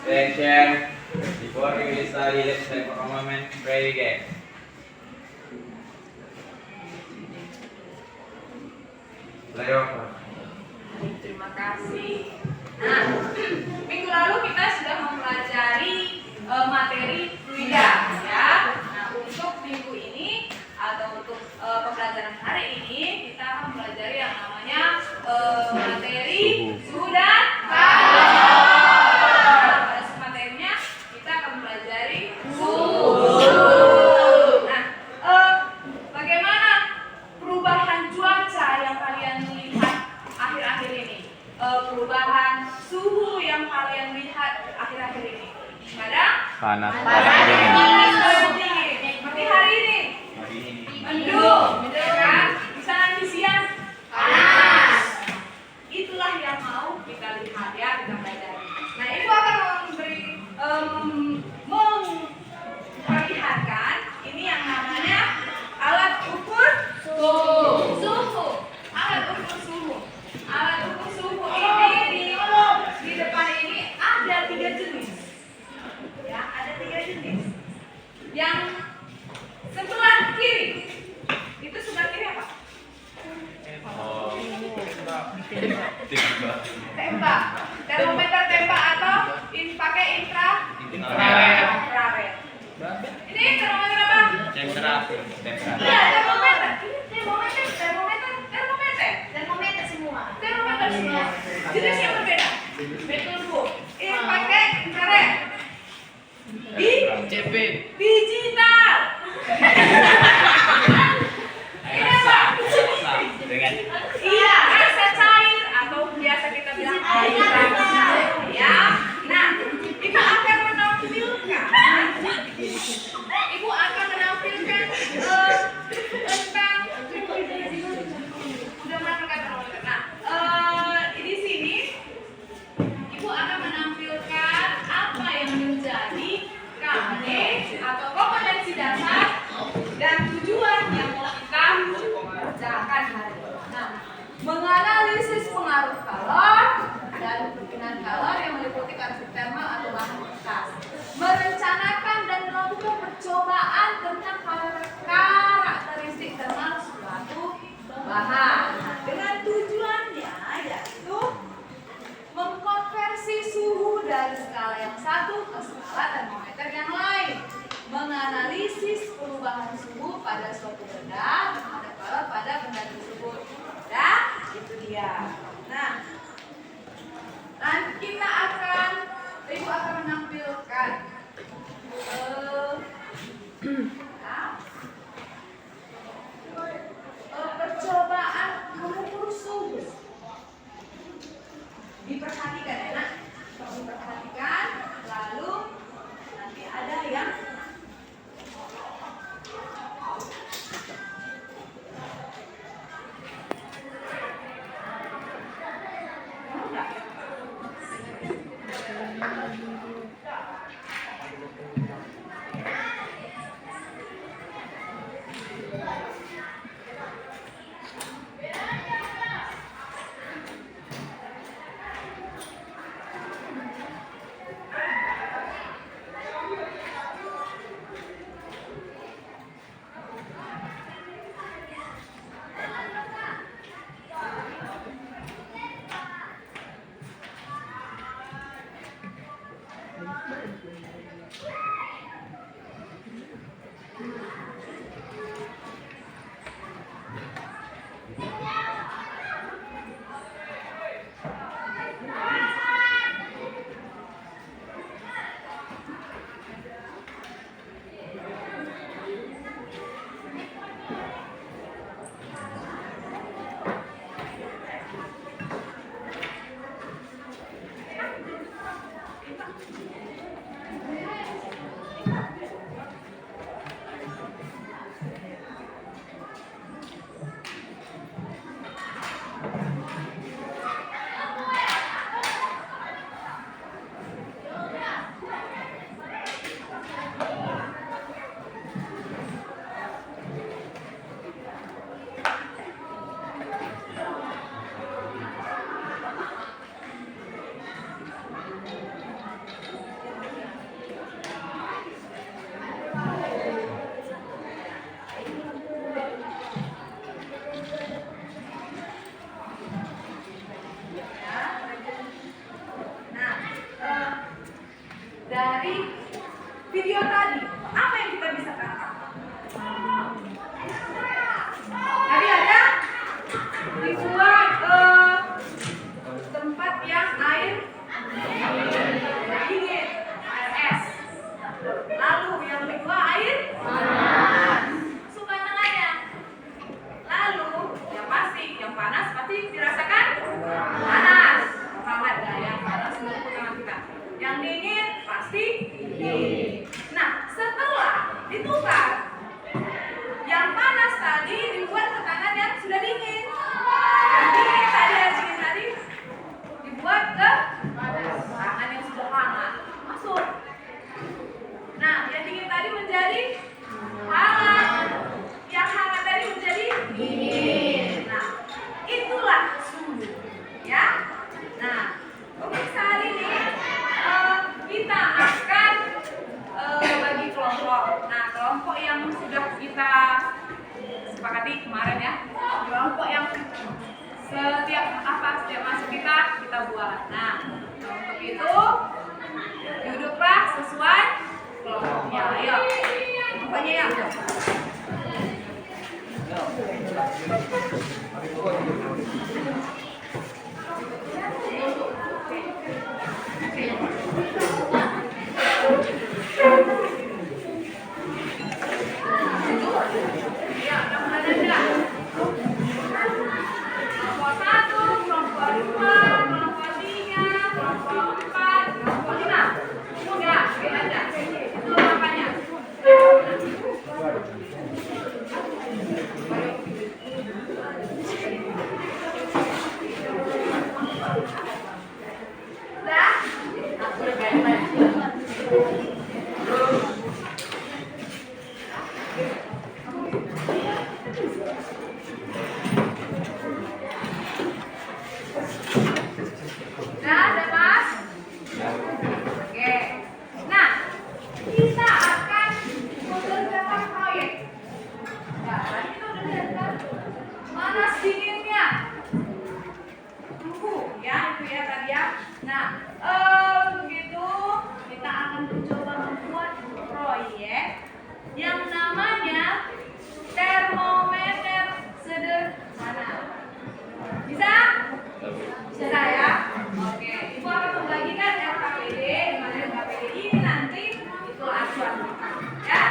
Attention. Before we will study, let's have a moment. Pray again. Play over. Terima kasih. Nah, minggu lalu kita sudah mempelajari materi fluida, ya. Nah, untuk minggu ini atau untuk pembelajaran hari ini kita akan mempelajari yang namanya materi suhu dan panas. Materinya kita akan mempelajari suhu. Nah, bagaimana perubahan cuaca yang kalian lihat akhir-akhir ini? Perubahan suhu yang kalian lihat akhir-akhir ini pada Panas. seperti hari ini mendung, ya kan? Bisa nanti siang panas. Itulah yang mau kita lihat, ya, kita pelajari. Nah, ibu akan memperlihatkan ini yang namanya alat ukur suhu. Alat ukur suhu. Alat ukur suhu ini di depan ini ada 3 jenis. Ya, ada 3 jenis. Yang sebelah kiri itu sebelah kiri apa? Tembak. Termometer tembak atau pakai infrared. Ini termometer apa? Iya, termometer. Termometer semua. Jenis yang berbeda. Betul, Bu. Ini pakai infrared. Digital. Ini apa? Iya, rasa cair atau biasa kita bilang air rasa. Ya. Nah, Ibu akan menampilkan tentang udah menampilkan termometer. Nah, di sini Ibu akan menampilkan apa yang menjadi KD atau kompetensi dasar dan tujuan yang mau kita kerjakan hari ini. Nah, menganalisis pengaruh kalor dan perpindahan kalor yang meliputi karakteristik termal atau bahan bekas, merencanakan dan melakukan percobaan tentang karakteristik termal suatu bahan. Nah, dengan tujuannya yaitu mengkonversi suhu dari skala yang satu ke skala termometer yang lain, menganalisis perubahan suhu pada suatu benda terhadap kalor pada benda tersebut. Nah, itu dia. Nah, nanti Ibu akan menampilkan percobaan mengukur suhu. Diperhatikan, ya, Nak. Diperhatikan, lalu nanti ada yang Yang dingin pasti dingin. Nah, setelah ditukar, yang panas tadi dibuat ke tangan yang sudah dingin. Yang dingin tadi dibuat ke tangan yang sudah hangat. Masuk. Nah, yang dingin tadi menjadi hangat. Yang hangat tadi menjadi dingin. Nah, itulah suhu. Ya. Nah, pemirsa hari ini kita akan bagi kelompok. Nah, kelompok yang sudah kita sepakati kemarin ya, kelompok yang setiap masuk kita buat. Nah, untuk itu duduklah sesuai kelompoknya. Ayo, kelompoknya ya. Yang namanya termometer sederhana. Bisa? Bisa ya? Oke, Ibu akan membagikan LKPD, di mana LKPD ini nanti itu acuan kita. Ya?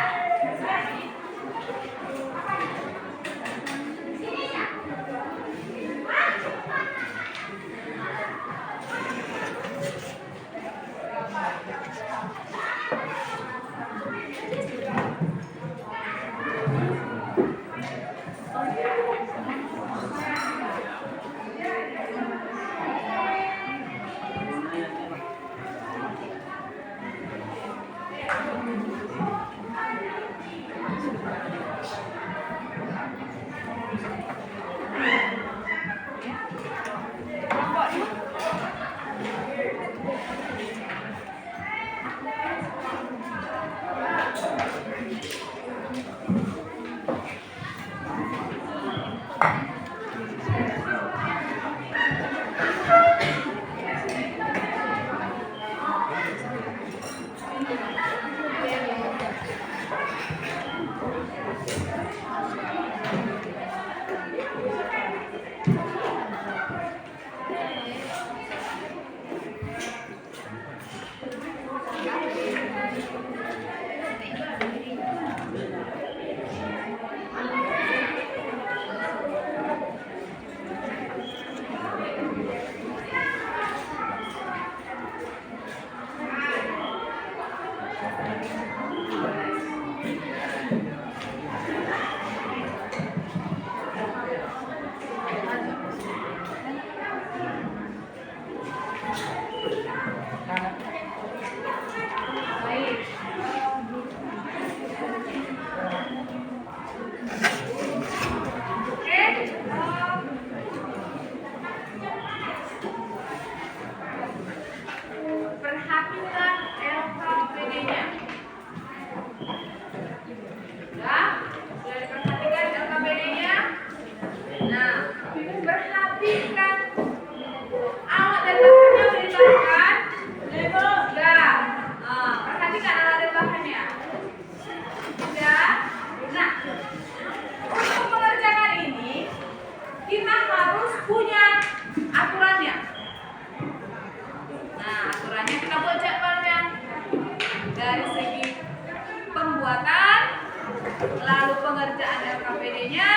lalu pengerjaan LKPD-nya,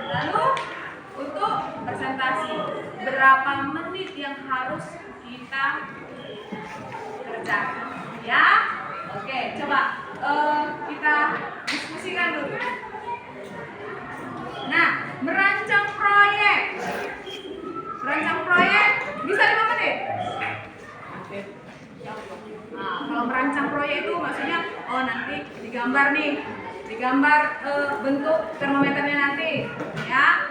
lalu untuk presentasi berapa menit yang harus kita kerjakan. kerjakan. Ya, oke, coba kita diskusikan dulu. Nah, merancang proyek bisa 5 menit. Nah, kalau merancang proyek itu maksudnya, nanti digambar bentuk termometernya nanti, ya.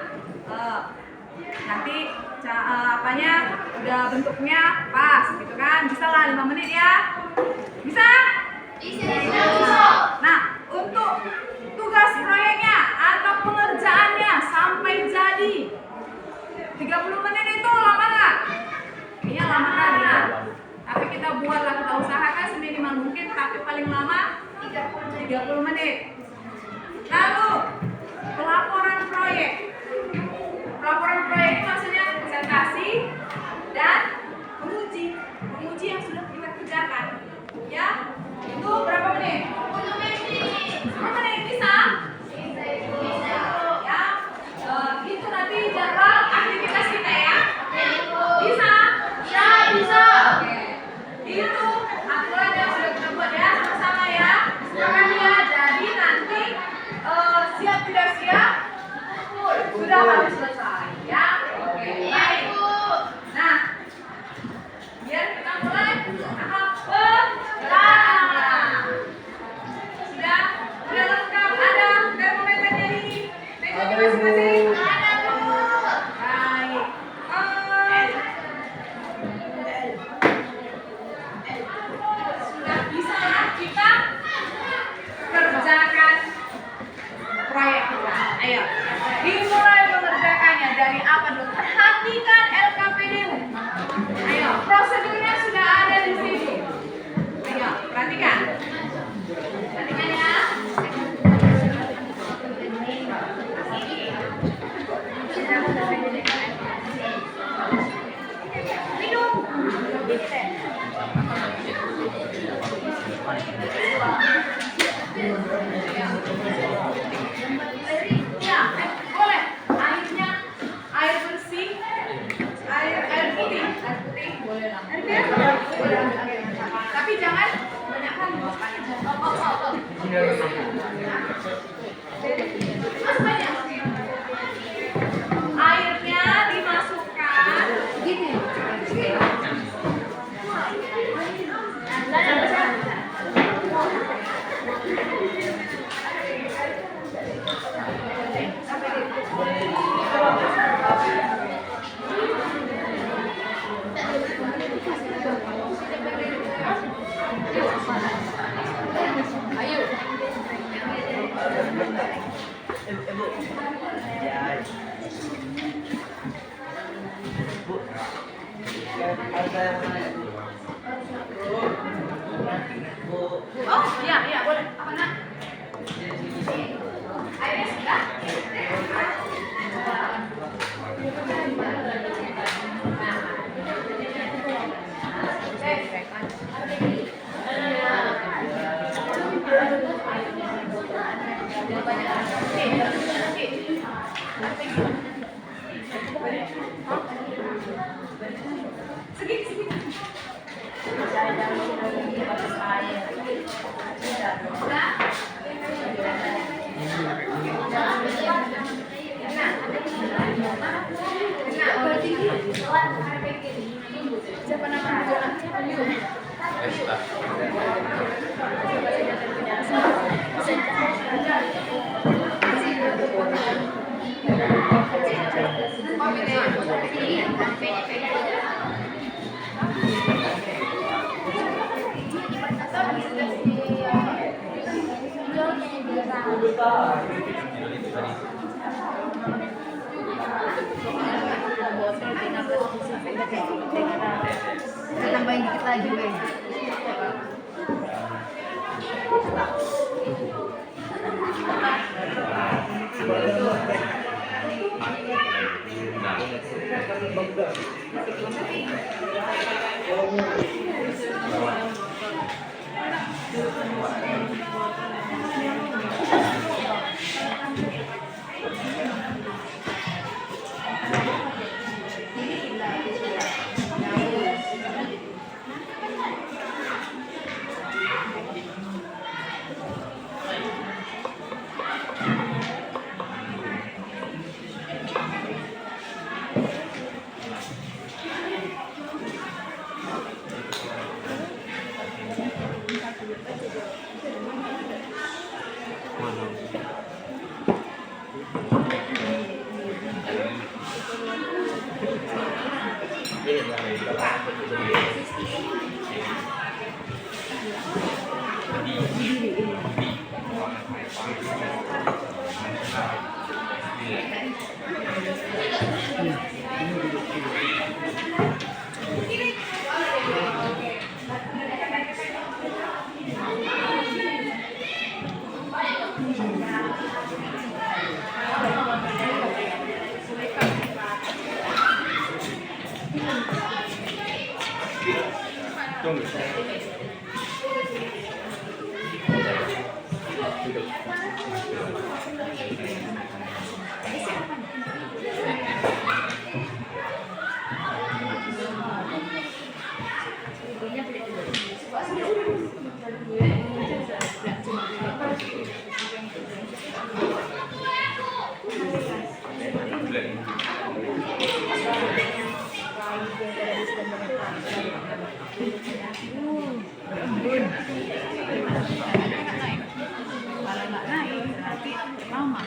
Nanti apanya udah bentuknya pas, gitu kan? Bisa lah 5 menit ya. Bisa? Bisa. Nah, untuk tugas proyeknya atau pengerjaannya sampai jadi 30 menit itu lama nggak? Kayaknya lama kali ya. Tapi kita buatlah, kita usahakan seminimal mungkin, tapi paling lama 30 menit. Lalu pelaporan proyek. Pelaporan proyek itu maksudnya presentasi dan menguji yang sudah kita kerjakan. Ya, itu berapa menit? 10 menit bisa? Ya, itu nanti jadwal aktivitas kita ya. Bisa? Ya, bisa. Oke. Itu aturan yang sudah kita buat ya, sama-sama ya. Silakan ya. Jadi nanti siap tidak siap sudah harus selesai ya. Oke. Baik. Nah, biar kita mulai tahap pertama. Sudah lengkap, ada termometernya di meja masing-masing. Ada, Bu. Baik. Sudah bisa kita kerjakan proyek kita. Ayo, dimulai mengerjakannya dari apa dulu? Perhatikan LKPD-mu. Ayo, prosedurnya sudah ada di sini. Ayo, perhatikan. Perhatikan ya. Minum. Ya, boleh. Airnya air bersih, air putih boleh lah. Air biasa boleh. Tapi jangan banyak kali. Mas banyak. Airnya dimasukkan. Gini. Ayo. Oh, iya, boleh. Apa nak? Airnya sudah? Siapa nama tambahin dikit lagi, guys. Kalau nggak naik, berarti lama.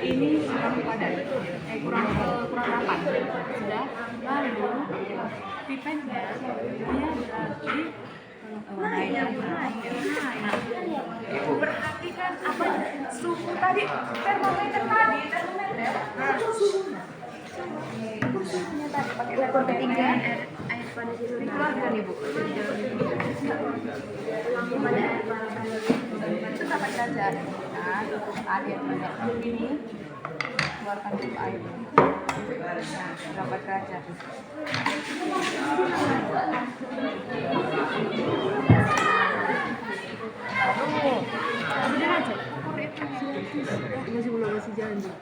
Ini kurang rapat. Sudah, lalu pipetnya dia berarti naik. Ibu perhatikan apa suhu tadi, termometer. Suhunya tadi pakai Ukur ketinggian air pada situ. dikeluarkan Ibu. Pada air pada Itu berapa derajat? Nah, air banyak begini. Keluarkan dulu air. Berapa derajat? Lalu, berapa derajat? Masih belum masih jalan tuh.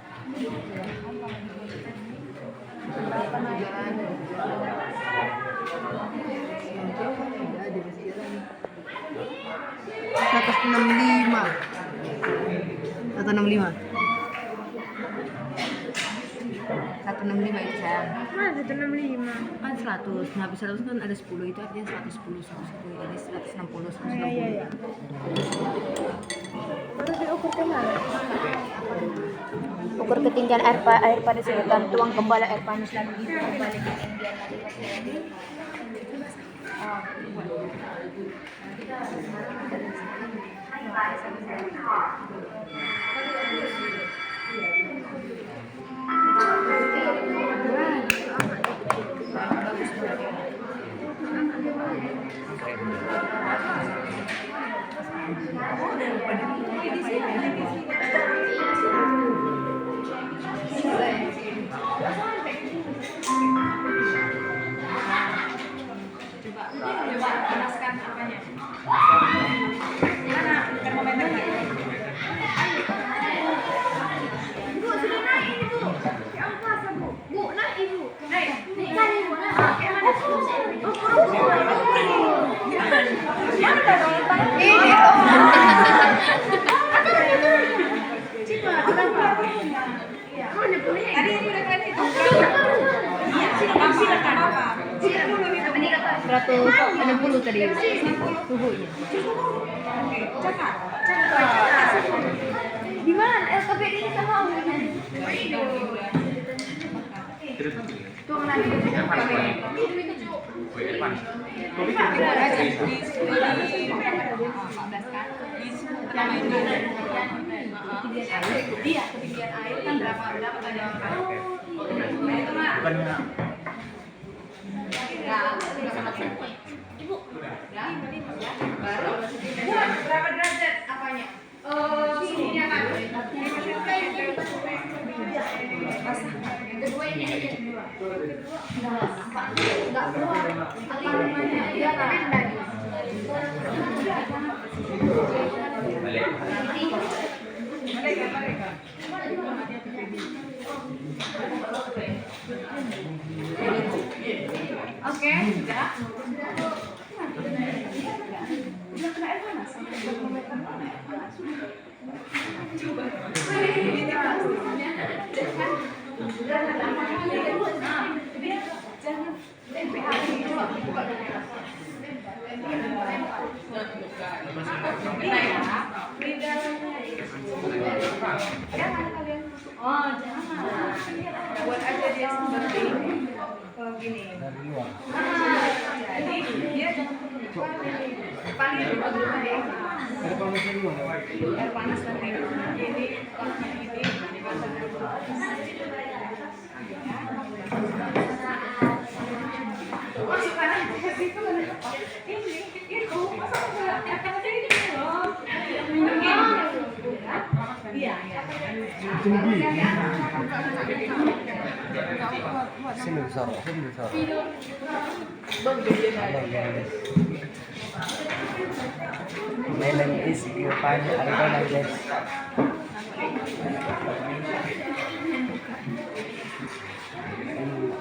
berapa jalan? 165 165 itu sayang. Mana 165? Kan 100. Nah, habis 100 kan ada 10 itu artinya 110. Ini 160, 160. Iya. Baru diukur ke mana? Ukur ketinggian air pada sedotan, tuang kembali air panas lalu hitung kembali ketinggian lagi. Coba panaskan apanya? Mana termometernya? Bu, sudah naik ini, Bu. Ya puasa, Bu. Bu, naik Ibu. Naik. Naik Ibu, naik. Kayak mana? Tadi itu udah kalian hitung. Iya, silakan apa? 160 tadi suhunya. Cepat. Di mana LKPD kita mau? Tuang lagi. Iya, ketinggian air kan berapa tadi? Itu mah. Ibu, Baru. Berapa derajat apanya? Suhunya kan. kedua ini aja. Enggak keluar. Dia kan lagi. Oke, sudah. Udah kena air panas. Coba. Ini pastinya. Jangan. Coba buka dulu. Jangan kalian. Oh, jangan. Buat aja dia seperti gini. Jadi dia paling Air panas nanti ini kalau ini masukkan aja ke situ. Ini itu masa air panas ini loh. Iya, iya. Sini besar. Mainan isi banyak ada kan guys.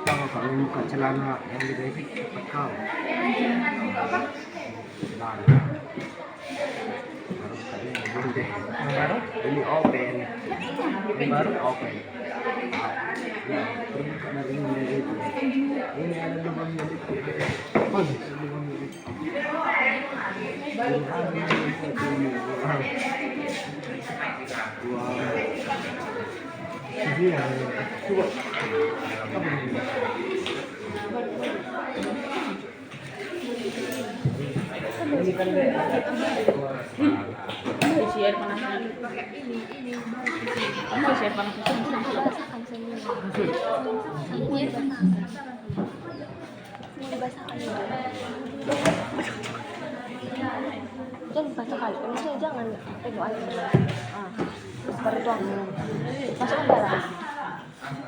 Tahu kalau buka celana yang di basic kau. Baru ini open. Baru open. Ini ada lubangnya dikit. Oh, lubangnya dikit. Wow. Iya. Coba. Apa ini? Ini kan Isi air panas pakai ini. Isi air panas basahkan semua. Ini mau dibasahkan dulu. Jangan dibasahkan, maksudnya jangan penuh air. Terus baru tuang. Masukkan garam.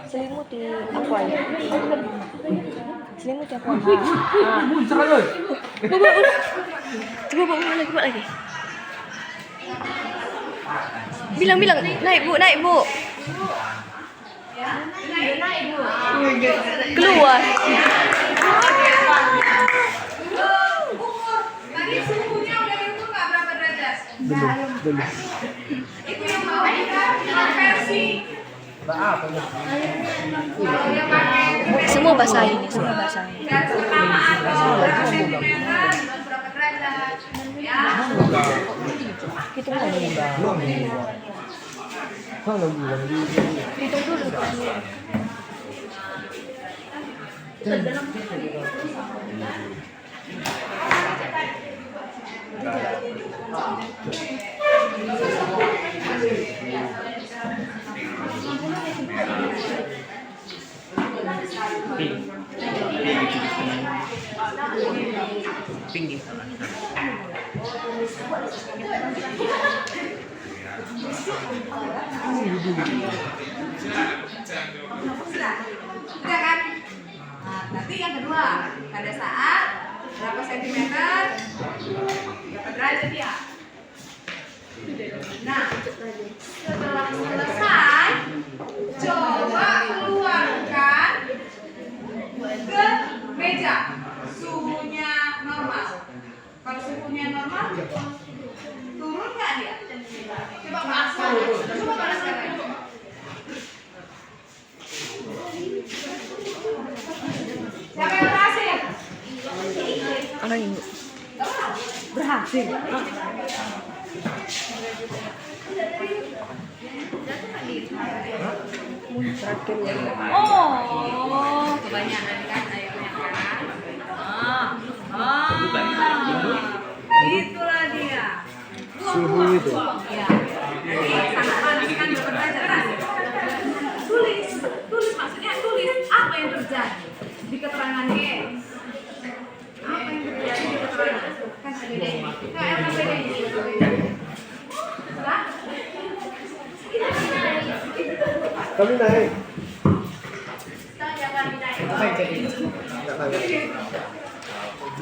Selimuti aqua ya. Selimuti aqua. muncul lagi. Coba buat lagi. Bilang naik bu. Keluar. Tadi suhunya udah diukur nggak berapa derajat? Belum. Itu yang mau konversi. Apa ya? Kalau yang pakai Semua basah ini, semua basah. garis pertama atau berapa sentimeter dan berapa derajat? Ya. Hitung lagi. Kalau bilang Hitung dulu. tinggi. Udah kan? Nah, nanti yang kedua, pada saat berapa sentimeter, berapa derajat ya? Nah, setelah selesai, coba keluarkan ke meja. Suhunya normal. Kalau suhunya normal, turun nggak dia? Coba panaskan. Coba panaskan. Siapa yang berhasil? Orang ini. Berhasil. Terakhir ya. Oh, kebanyakan kan airnya kan? Itulah dia. Suhu itu. Ya. Sangat panas kan derajat. Tulis maksudnya tulis apa yang terjadi di keterangannya. Apa yang terjadi di keterangan? Kan ada ini. Nah, apa bedanya? Lah? Kami naik.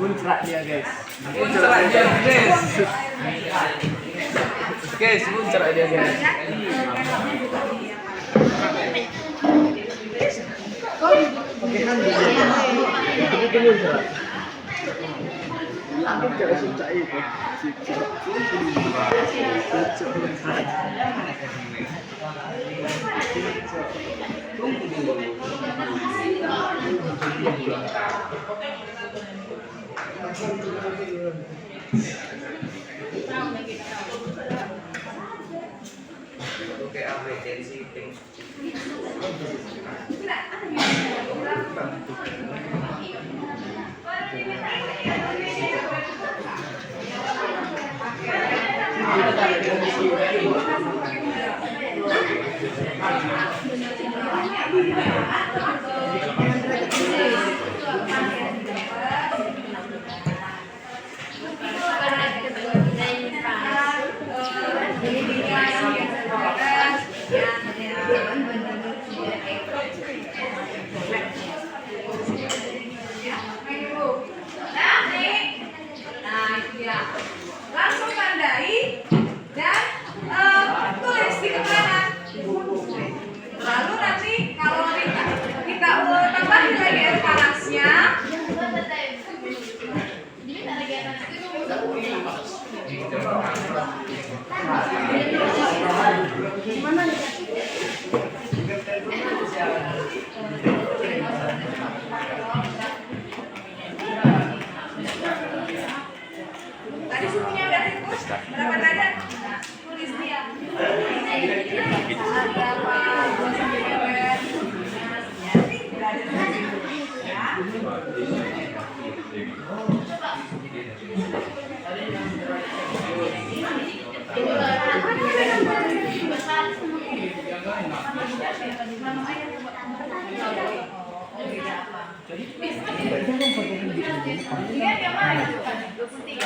Muncrat dia guys. Muncrat dia guys. Pakai handuk. Itu muncrat. Aku coba suca itu. Langsung tandai dan tulis di keterangan. Lalu nanti kalau kita tambahin lagi air panasnya. Tadi suhunya udah tikus, berapa derajat? Tulis dia. Berapa? 2 cm.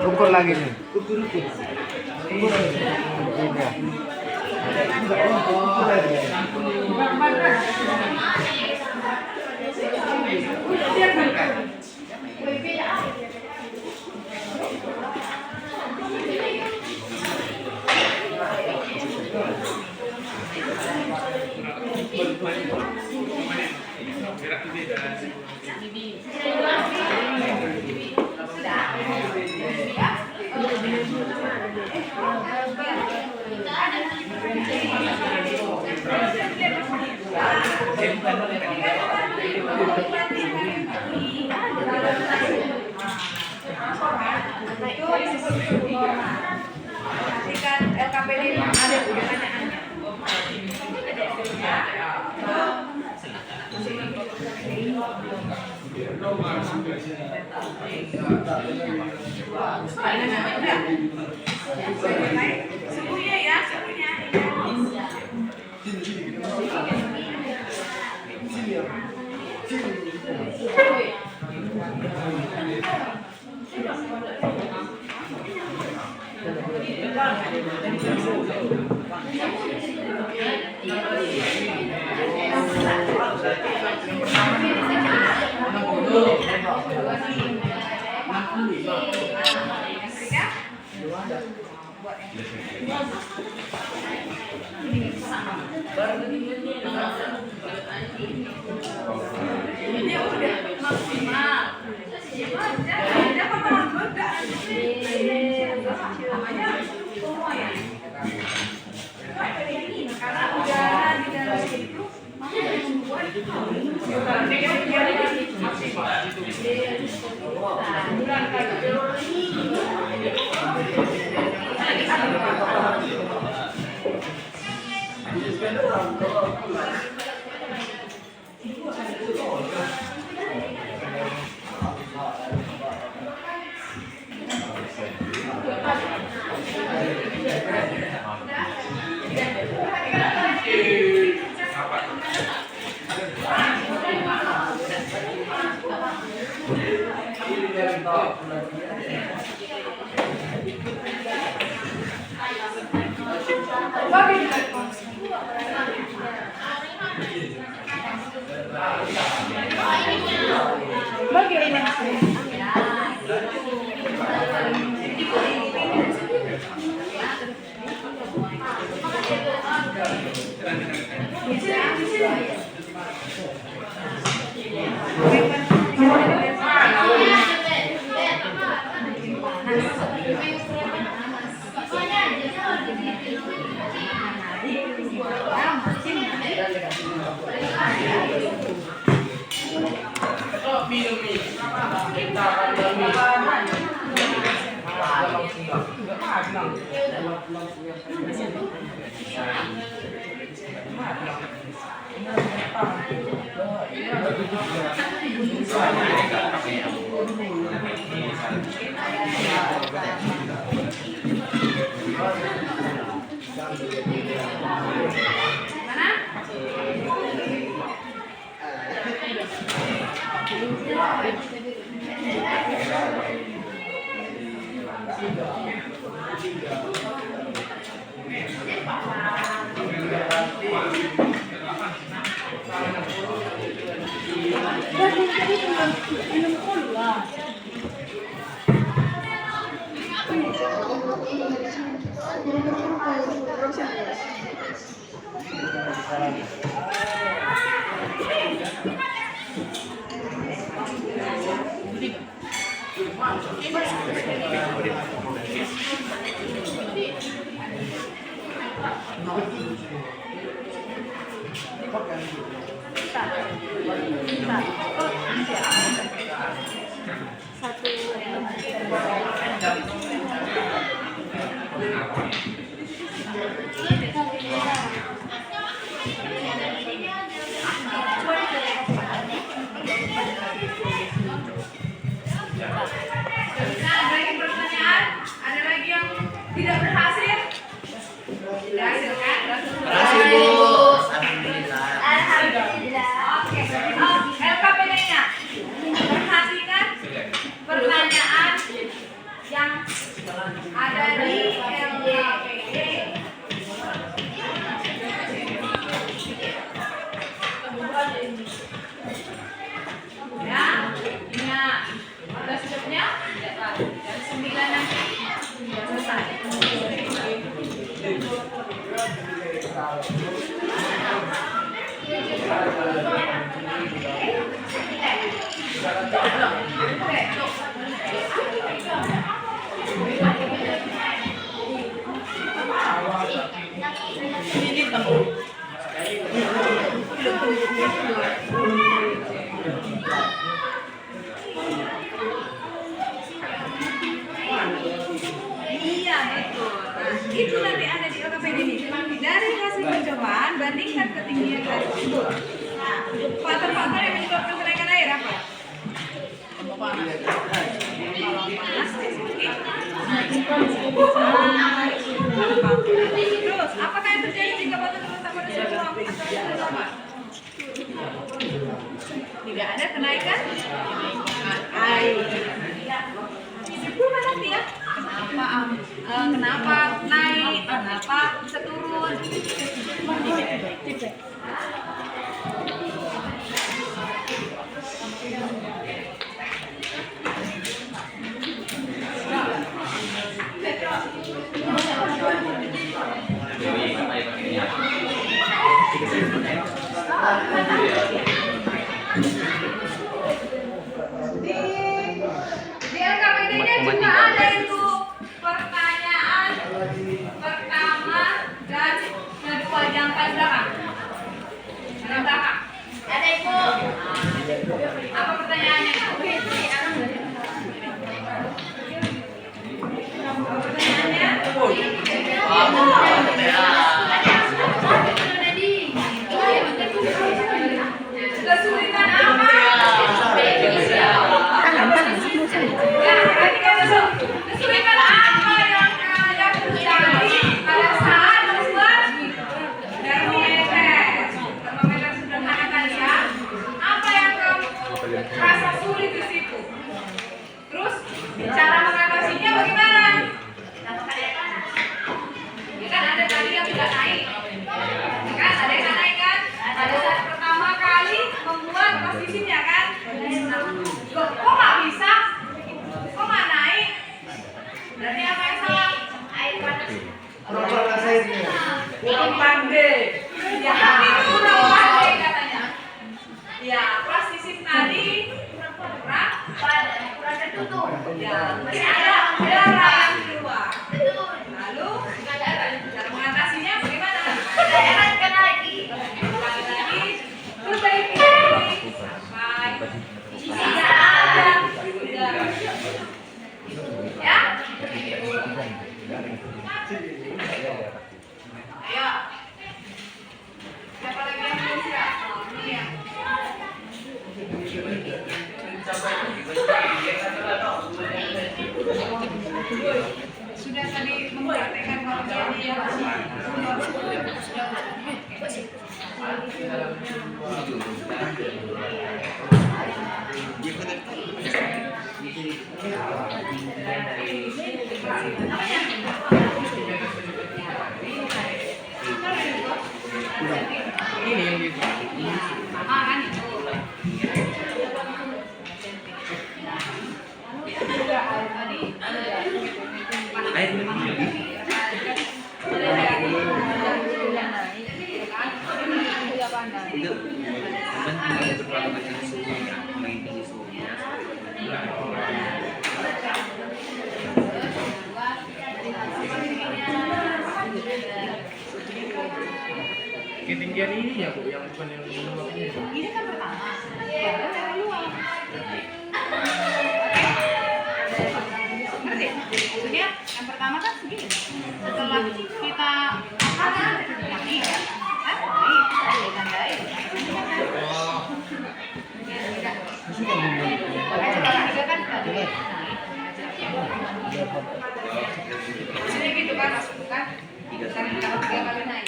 Ukur lagi nih. Ukur lagi. Pastikan LKPD ada pertanyaannya. Semuanya ya, semuanya. Ini udah maksimal. Ada apa-apa enggak? Namanya semua ya. Karena udara di dalam itu Nah, ada lagi pertanyaan? Ada lagi yang tidak berhasil? Berhasil kan? Berhasil, Bu. Alhamdulillah. Oke. LKPD-nya. Perhatikan pertanyaan yang ada di LKPD. Ya, ingat. Ada stepnya? Dan 9 nanti sudah selesai. Iya betul. Nah, itu nanti ada di LKPD ini. Dari hasil pencobaan bandingkan ketinggian air tersebut. Nah, faktor-faktor yang menyebabkan kenaikan air apa? Panas, spesifik. Terus, apakah yang terjadi jika batu terletak pada suatu ruang atau tempat? Tidak ada kenaikan air. Itu nanti ya. Kenapa naik? Kenapa bisa turun? Di LKPD-nya juga ada itu pertanyaan pertama dan kedua jangkaan belakang. Yang belakang. Ada Ibu. Apa pertanyaannya? Kesulitan apa? Kesulitan apa yang kalian terjadi pada saat membuat termometer? Termometer sederhana kalian. Apa yang kamu rasa sulit di situ? Terus cara mengatasinya bagaimana? Ya kan ada tadi yang tidak naik. Ya kan ada yang naik kan? Pada saat pertama kali membuat posisinya kan? Kok nggak bisa? Kok nggak naik? Berarti apa yang salah? Air panas. Kurang pandai. Ya, itu kurang pandai katanya. Ya, posisi tadi kurang tertutup. Ya, masih ada udara yang keluar. Lalu cara mengatasinya bagaimana? Daerah kena lagi. Kali lagi. Perbaiki lagi. Sampai isinya ada udara. Ya. Ayo. sudah tadi mempraktekkan kalau dia Ini yang gitu. kan itu. Air ini itu penting berlaku dengan suhunya, mengikuti suhunya. Ketinggian ini ya Bu, yang bukan yang ini. Ini kan pertama, baru cara luar. Ngerti? Maksudnya yang pertama kan segini. Setelah kita lagi kan, baik, ditandai. Makanya kalau tiga kan tadi. Jadi gitu kan, masukkan. Kalau 3 kali naik.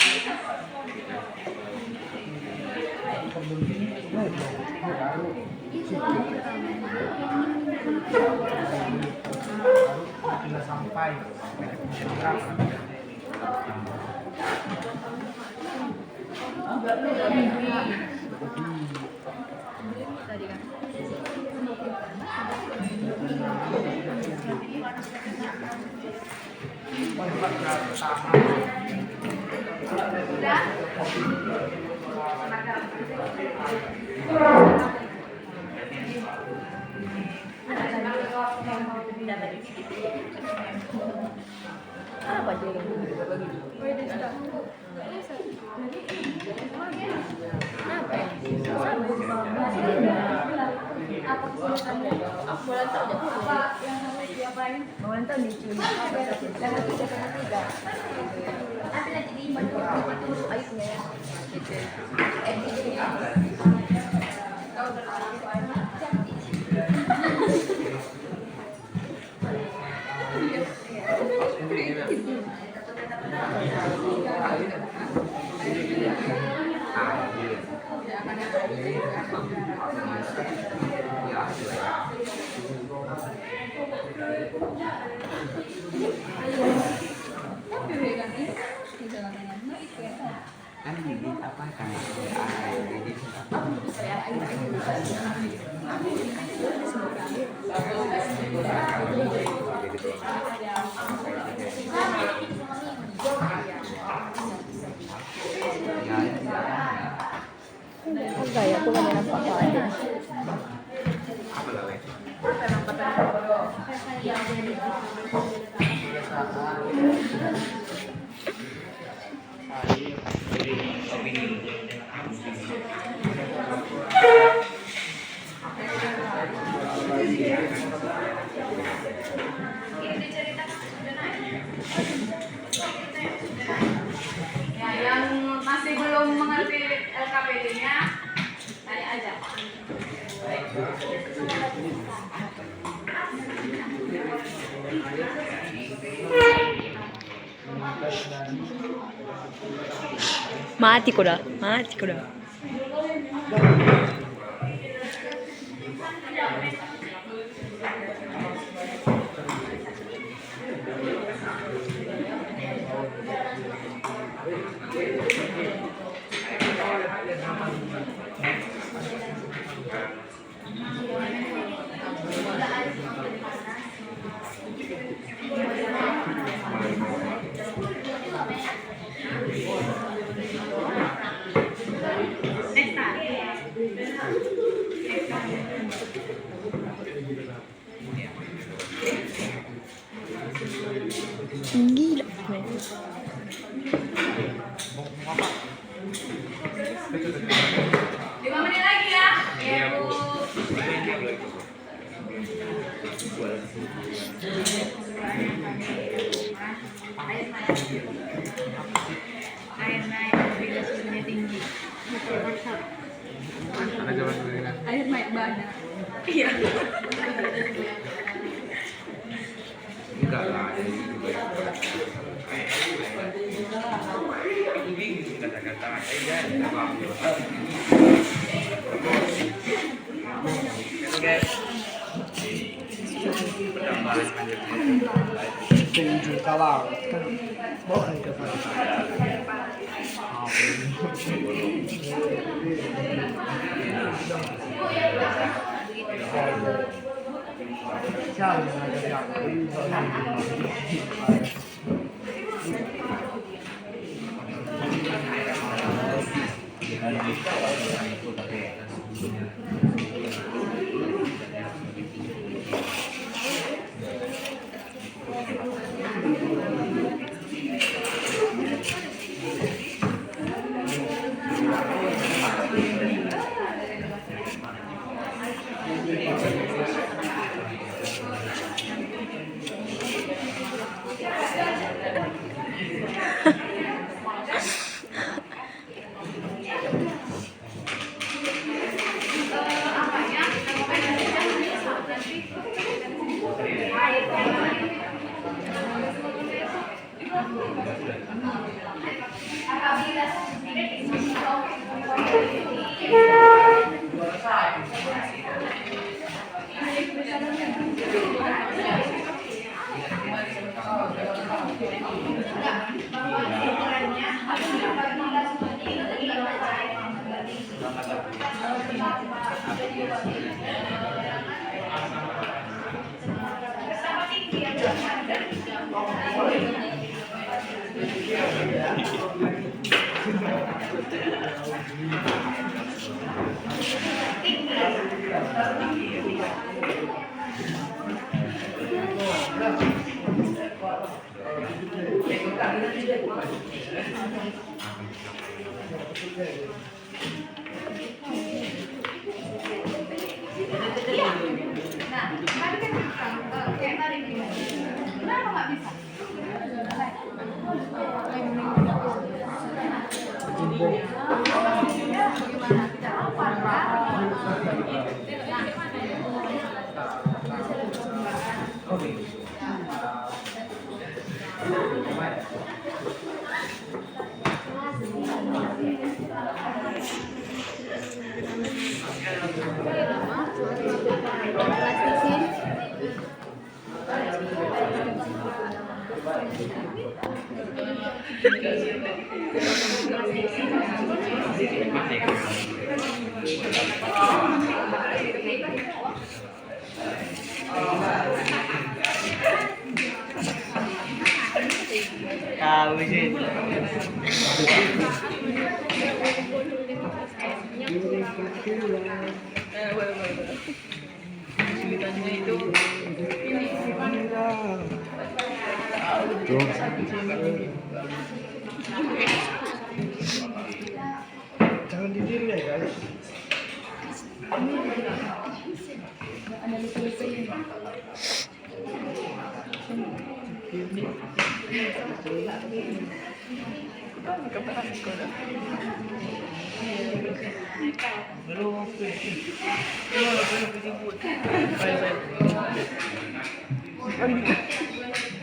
Sudah sampai. Apa aja yang apa ya? Apa kesulitannya? Bulan tahun apa yang harus diapain? Bulan tahun dicuci. Dan nanti saya tiga. Nanti dibantu itu airnya ya. Kan gigi apa kan? Enggak ya, aku kan nampak aja. Apa lah? Ya, yang masih belum mengerti LKPD-nya, tanya aja. Mati ko dah. Next time. Gila. 5 menit lagi ya. Iya, Bu. Air naik bila suhunya tinggi. Air naik banyak. Iya. Enggak lah, jadi Tangan aja. Guys. Tinju kalah kan boleh ke Kau sih. Jangan didiri ya guys.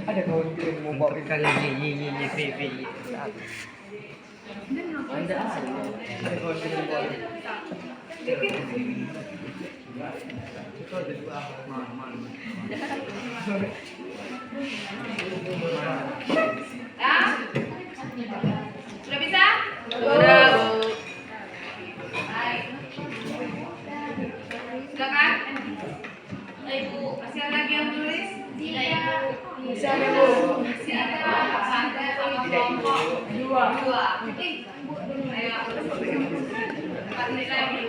Ada kawan kita mau bawa ikan lagi, ada kawan kita mau bawa. Sudah bisa? Sudah. Baik. Silakan. Ibu, masih ada lagi yang tulis? Iya. Masih ada, Bu. Masih ada santai sama kelompok. Dua. Ayo. 4 menit lagi.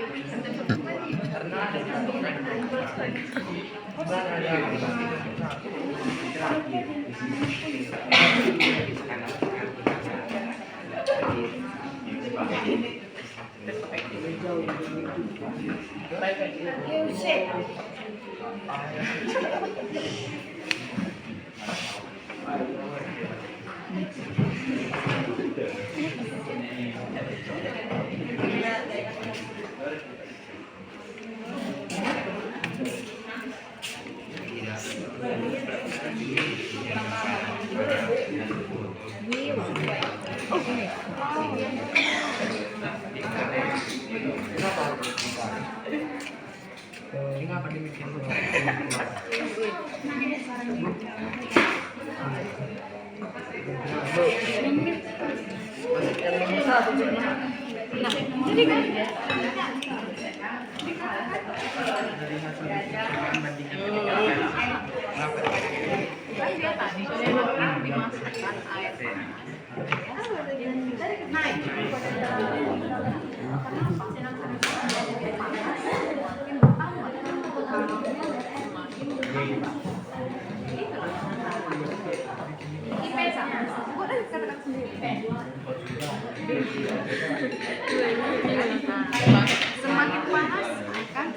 Semakin panas akan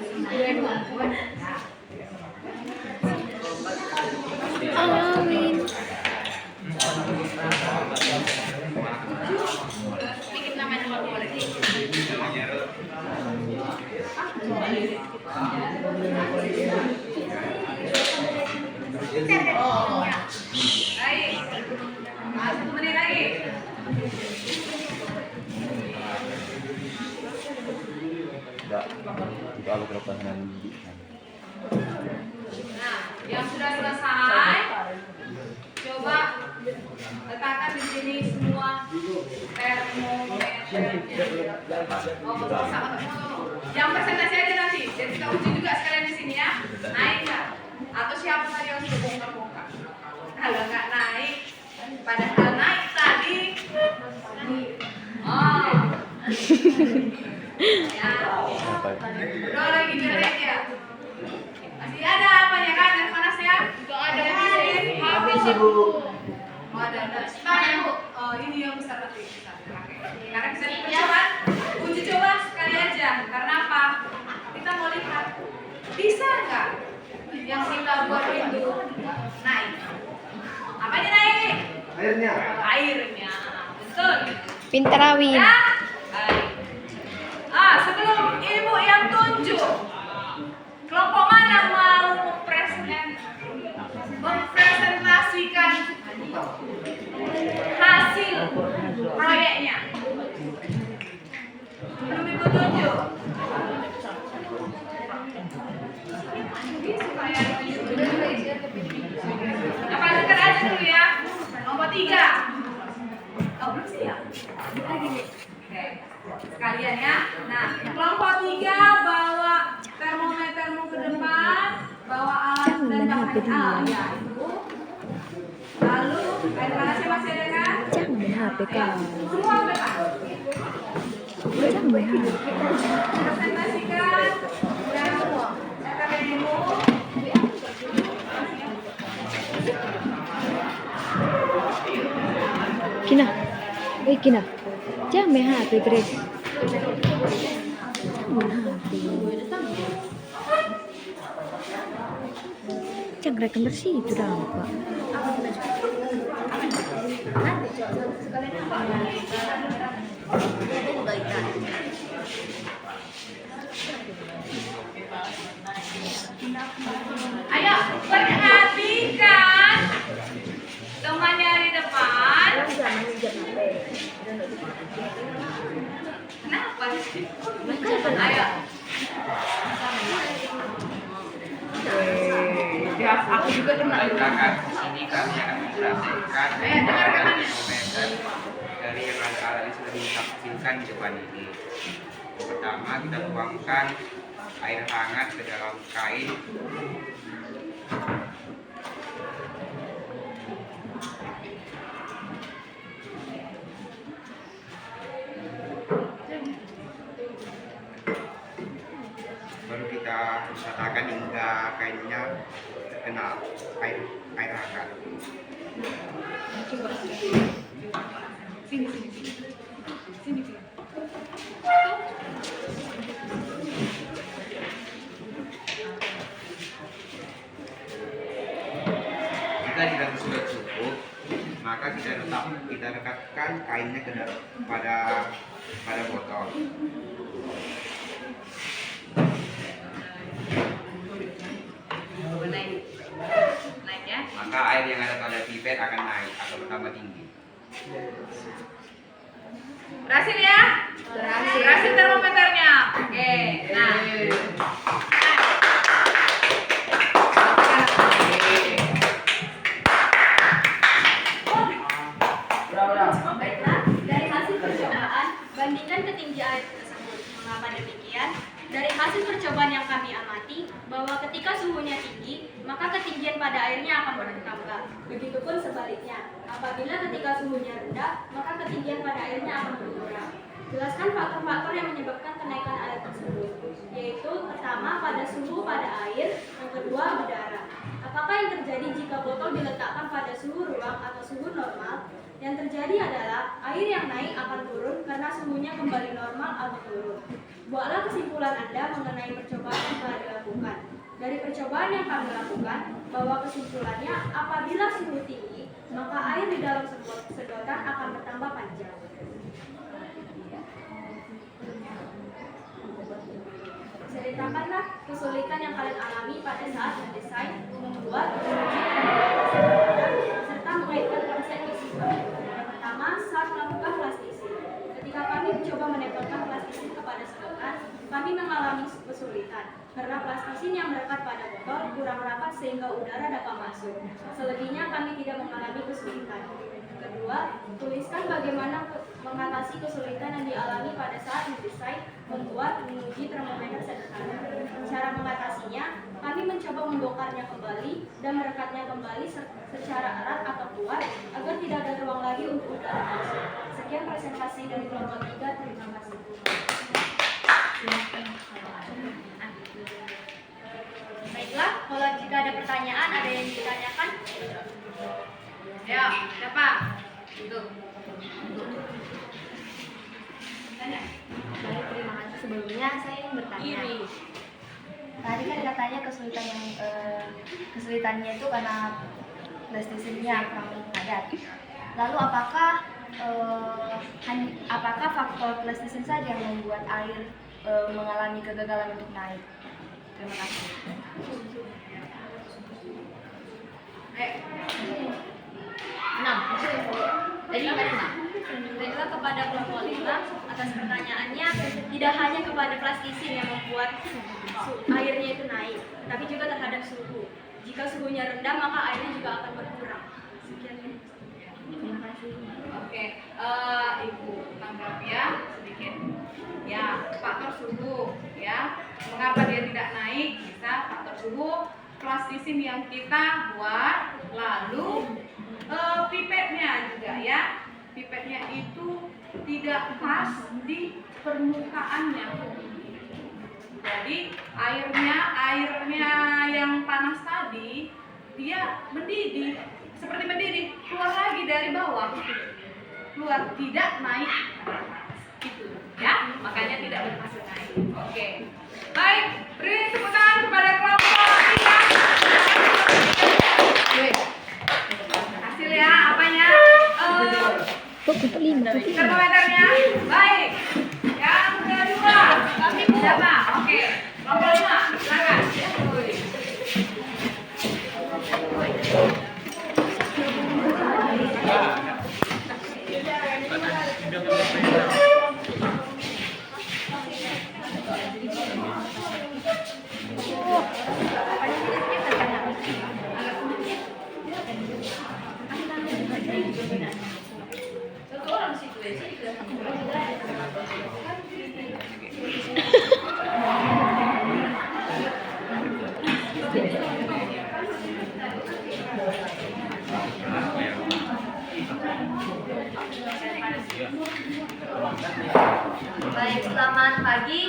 Amin. bikin namanya boleh. Baik. 1 menit lagi. Tidak. Kalau berapa nanti? Nah, yang sudah selesai, coba letakkan di sini semua termometernya. Oh, sama. Yang presentasi aja nanti, jadi kita uji juga sekalian di sini ya. Naik nggak? Atau siapa tadi yang sudah bongkar-bongkar? Kalau nggak naik, padahal naik tadi. Oh. Ya. Udah lagi jelek ya. Masih ada apanya kan yang panasnya? Enggak ada habis Ibu. Oh, ada. Sekarang Bu, ini yang besar nanti kita pakai. Karena bisa dicoba, uji coba sekali aja. Karena apa? Kita mau lihat bisa nggak yang kita buat itu naik. Apanya naik? Airnya. Airnya. Betul. Pintar Awin. Ya. Baik. Sebelum Ibu yang tunjuk, kelompok mana mau mempresentasikan hasil proyeknya? Belum Ibu tunjuk. Apa aja dulu ya. Nomor 3. Oh, belum siap. Oke. Sekalian ya. Nah, kelompok 3 bawa termometermu ke depan, bawa alat dan bahan ya itu. Lalu air panasnya masih ada kan? Jangan HP kau. Semua ke depan. Jangan HP. Presentasikan termometermu. Kina. Kina. Jangan HP, Grace. Jangan HP. Jangan rekam bersih itu dah, Pak. Ayo, perhatikan temannya di depan. Kenapa sih? Ayo. Ya, aku juga kena. Kakak, sini kami akan menjelaskan termometer dari yang alat-alat yang sudah ditampilkan di depan ini. Pertama, kita tuangkan air hangat ke dalam kain. Baru kita ratakan hingga kainnya terkena air hangat. Sini. Jika dirasa sudah cukup, maka kita rekatkan kainnya pada botol. Naik ya. Maka air yang ada pada pipet akan naik atau bertambah tinggi. Berhasil ya? Berhasil termometernya. Oke. Nah. Bandingkan ketinggian air tersebut. Mengapa demikian? Dari hasil percobaan yang kami amati, bahwa ketika suhunya tinggi, maka ketinggian pada airnya akan bertambah. Begitupun sebaliknya, apabila ketika suhunya rendah, maka ketinggian pada airnya akan berkurang. Jelaskan faktor-faktor yang menyebabkan kenaikan air tersebut, yaitu pertama pada suhu pada air, yang kedua udara. Apakah yang terjadi jika botol diletakkan pada suhu ruang atau suhu normal? Yang terjadi adalah air yang naik akan turun karena suhunya kembali normal atau turun. Buatlah kesimpulan Anda mengenai percobaan yang telah dilakukan. Dari percobaan yang kami lakukan, bahwa kesimpulannya apabila suhu tinggi, maka air di dalam sedotan akan bertambah panjang. Ceritakanlah kesulitan yang kalian alami pada saat mendesain, membuat, serta mengaitkan konsep fisika. Yang pertama, saat melakukan plastisir. Ketika kami mencoba menempelkan plastisir kepada sedotan, kami mengalami kesulitan karena plastisin yang melekat pada botol kurang rapat sehingga udara dapat masuk. Selebihnya kami tidak mengalami kesulitan. Kedua, tuliskan bagaimana mengatasi kesulitan yang dialami pada saat mendesain, membuat, menguji termometer sederhana. Cara mengatasinya, kami mencoba membongkarnya kembali dan merekatnya kembali secara erat atau kuat agar tidak ada ruang lagi untuk udara masuk. Sekian presentasi dari kelompok 3. Terima kasih. Baiklah, kalau jika ada pertanyaan, ada yang ditanyakan? Ya, siapa? Itu. Baik, terima kasih. Sebelumnya saya ingin bertanya. Tadi kan katanya kesulitannya itu karena plastisinnya kurang padat. Lalu apakah faktor plastisin saja yang membuat air mengalami kegagalan untuk naik? Terima kasih. Baiklah, kepada kelompok 5 atas pertanyaannya, tidak hanya kepada plastisin yang membuat airnya itu naik, tapi juga terhadap suhu. Jika suhunya rendah, maka airnya juga akan berkurang. Sekian. Terima kasih. Oke, Ibu tanggap ya sedikit. Ya, faktor suhu ya. Mengapa dia tidak naik? Bisa faktor suhu, plastisin yang kita buat, lalu pipetnya juga ya. Pipetnya itu tidak pas di permukaannya. Jadi airnya yang panas tadi dia mendidih, seperti mendidih, keluar lagi dari bawah, keluar tidak naik, gitu ya, makanya tidak berhasil naik. Oke, baik, beri tepuk tangan kepada kelompok 3. Hasil ya, apanya? Termometernya, baik. Yang kedua, kami siapa? Oke, kelompok 5, silakan. Baik, selamat pagi.